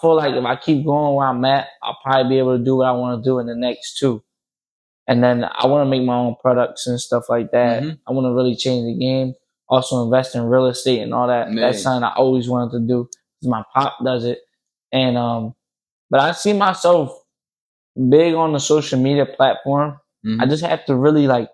feel like if I keep going where I'm at, I'll probably be able to do what I want to do in the next 2. And then I want to make my own products and stuff like that. I want to really change the game. Also invest in real estate and all that. That's something I always wanted to do because my pop does it. And, but I see myself big on the social media platform. I just have to really like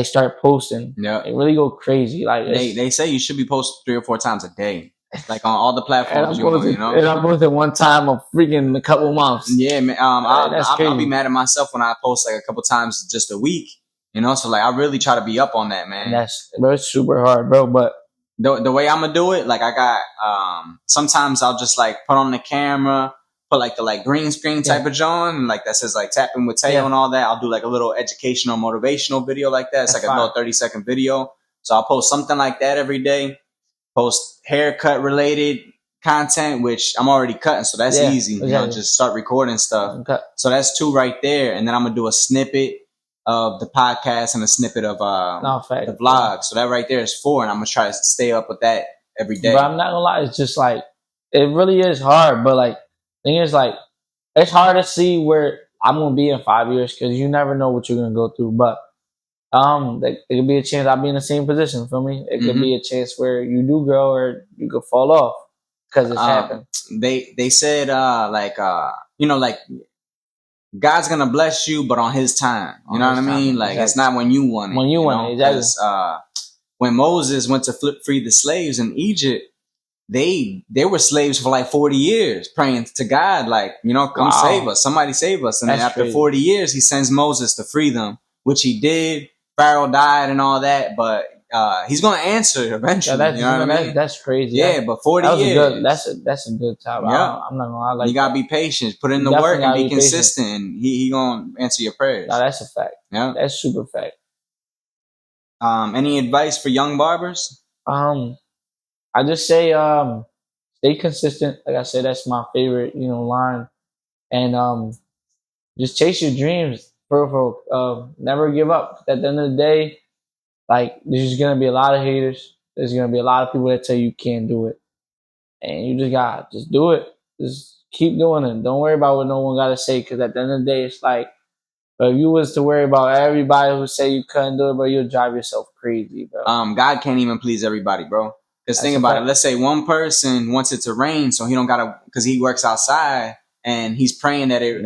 start posting. Yeah. Like, really go crazy. Like, they say you should be posting 3 or 4 times a day. Like on all the platforms you know? And I posted one time a freaking a couple months. Yeah, man. I'll be mad at myself when I post like a couple times just a week. You know, so like I really try to be up on that, man. And that's super hard, bro. But the way I'm gonna do it, like I got sometimes I'll just like put on the camera, put like the like green screen type of joint, and like that says like tapping with Teo and all that. I'll do like a little educational motivational video like that. It's that's like a little 30-second video. So I'll post something like that every day. Post haircut related content, which I'm already cutting, so that's easy. Exactly. You know, just start recording stuff. Okay. So that's 2 right there, and then I'm gonna do a snippet of the podcast and a snippet of the vlog. So that right there is 4, and I'm gonna try to stay up with that every day. But I'm not gonna lie, it's just like it really is hard. But like, thing is, like, it's hard to see where I'm gonna be in 5 years because you never know what you're gonna go through. But it could be a chance I'll be in the same position. Feel me? It could be a chance where you do grow or you could fall off because it's happened. They said like God's gonna bless you, but on His time. You know what I mean? Like it's not when you want it. When you want it, exactly. When Moses went to free the slaves in Egypt, they were slaves for like 40 years, praying to God, like, come save us, somebody save us. And then after 40 years, He sends Moses to free them, which He did. Pharaoh died and all that, but He's gonna answer eventually. You know what I mean? That's crazy. Yeah, but 40 years. That's a good topic. Yeah. I'm not gonna lie. Like, you gotta be patient, put in the work, and be consistent. And he gonna answer your prayers. No, that's a fact. Yeah, that's super fact. Any advice for young barbers? I just say stay consistent. Like I said, that's my favorite, line. And just chase your dreams. Never give up. At the end of the day, like, there's just gonna be a lot of haters. There's gonna be a lot of people that tell you can't do it, and you just do it. Just keep doing it. Don't worry about what no one gotta say, because at the end of the day, it's like, if you was to worry about everybody who say you couldn't do it, bro, you'll drive yourself crazy, bro. God can't even please everybody, bro. Because think about it. Let's say one person wants it to rain, so he don't gotta, because he works outside. And he's praying that it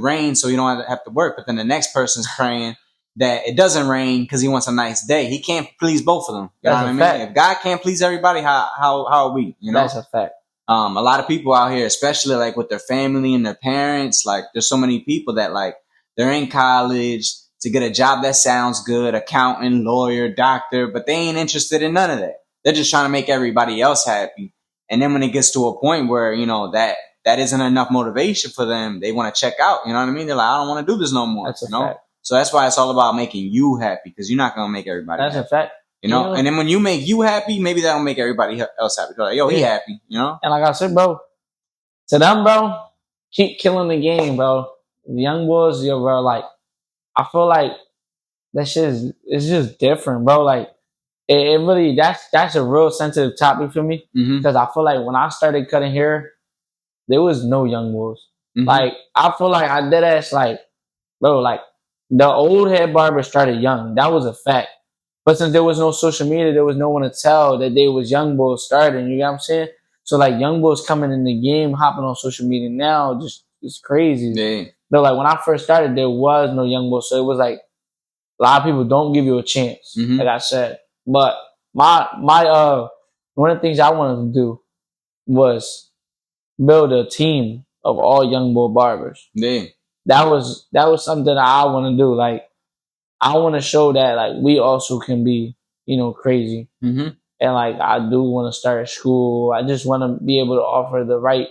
rains so you don't have to work. But then the next person's praying that it doesn't rain because he wants a nice day. He can't please both of them. You know what I mean? If God can't please everybody, how are we? That's a fact. A lot of people out here, especially like with their family and their parents, like there's so many people that like they're in college to get a job that sounds good, accountant, lawyer, doctor, but they ain't interested in none of that. They're just trying to make everybody else happy. And then when it gets to a point where, that isn't enough motivation for them, they want to check out. You know what I mean? They're like, I don't want to do this no more. That's a fact. So that's why it's all about making you happy, because you're not going to make everybody happy. That's a fact. And then when you make you happy, maybe that'll make everybody else happy. They're like, yo, he happy, And like I said, bro, to them, bro, keep killing the game, bro. The young boys, bro, like, I feel like that shit it's just different, bro. Like, it really, that's a real sensitive topic for me, because I feel like when I started cutting hair, there was no young boys. Like, I feel like I did ass, like, bro, like, the old head barber started young. That was a fact. But since there was no social media, there was no one to tell that they was young boys starting. You know what I'm saying? So, like, young boys coming in the game, hopping on social media now, just it's crazy. Yeah. But, like, when I first started, there was no young boys. So it was like, a lot of people don't give you a chance, like I said. But my one of the things I wanted to do was build a team of all young boy barbers. Yeah. That was something I want to do. Like, I want to show that, like, we also can be, crazy. And like, I do want to start a school. I just want to be able to offer the right,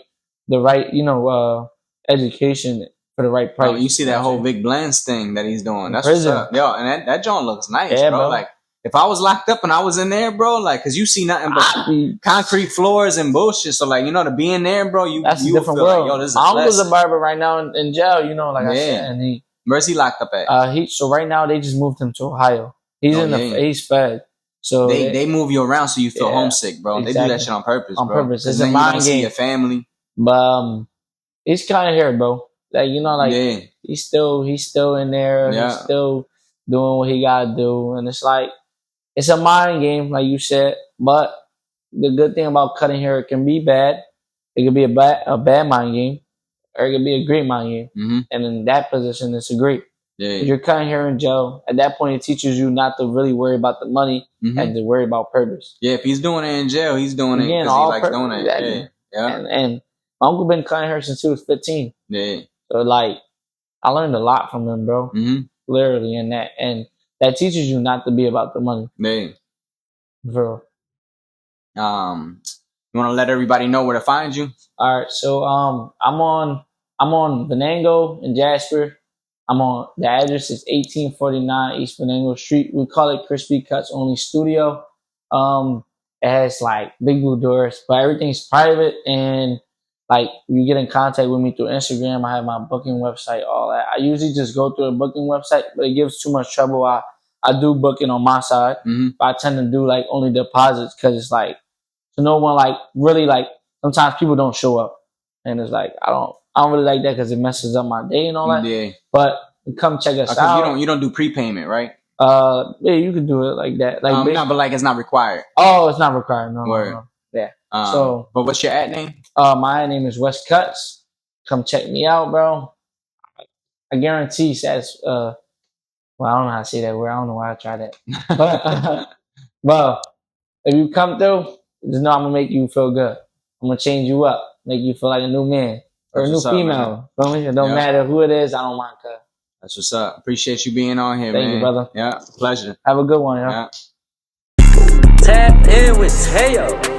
education for the right price. You see that whole Vic Blends thing that he's doing. That's what's up. Yo, and that joint looks nice, bro. Like, if I was locked up and I was in there, bro, like, cause you see nothing but concrete floors and bullshit. So, like, to be in there, bro, that's you a different feel world. like, yo, this is my uncle's a barber right now in jail, like I said. And where's he locked up at? So right now they just moved him to Ohio. He's he's fed. So they move you around so you feel homesick, bro. Exactly. They do that shit on purpose, bro. On purpose. It's a mind game. You don't see your family. But he's kind of here, bro. Like, he's still in there. Yeah. He's still doing what he gotta do, and it's like, it's a mind game, like you said. But the good thing about cutting hair, it can be bad. It could be a bad mind game, or it could be a great mind game. And in that position, it's a great. Yeah. If you're cutting hair in jail, at that point, it teaches you not to really worry about the money and to worry about purpose. Yeah, if he's doing it in jail, he's doing it because he likes doing it. Exactly. Yeah. And my uncle been cutting hair since he was 15. Yeah. So, like, I learned a lot from him, bro. Literally, and that teaches you not to be about the money. Yeah. Bro. You want to let everybody know where to find you? All right, so I'm on Venango in Jasper. The address is 1849 East Venango Street. We call it Crispy Cuts Only Studio. It has like big blue doors, but everything's private, and like you get in contact with me through Instagram. I have my booking website, all that. I usually just go through a booking website, but it gives too much trouble. I do booking on my side, but I tend to do like only deposits because it's like, so no one like really like, sometimes people don't show up, and it's like I don't really like that because it messes up my day and all that. Yeah. But come check us out. You don't do prepayment, right? Yeah, you can do it like that. Like no, but like it's not required. Oh, it's not required. No. Yeah. But what's your ad name? My ad name is WesCutz. Come check me out, bro. I guarantee says well, I don't know how to say that word. I don't know why I tried that. But if you come through, just know I'm gonna make you feel good. I'm gonna change you up, make you feel like a new man or a new female. It don't matter who it is. I don't mind. That's what's up. Appreciate you being on here, man. Thank you, brother. Yeah, pleasure. Have a good one, yo. Yeah. Tap in with Teo.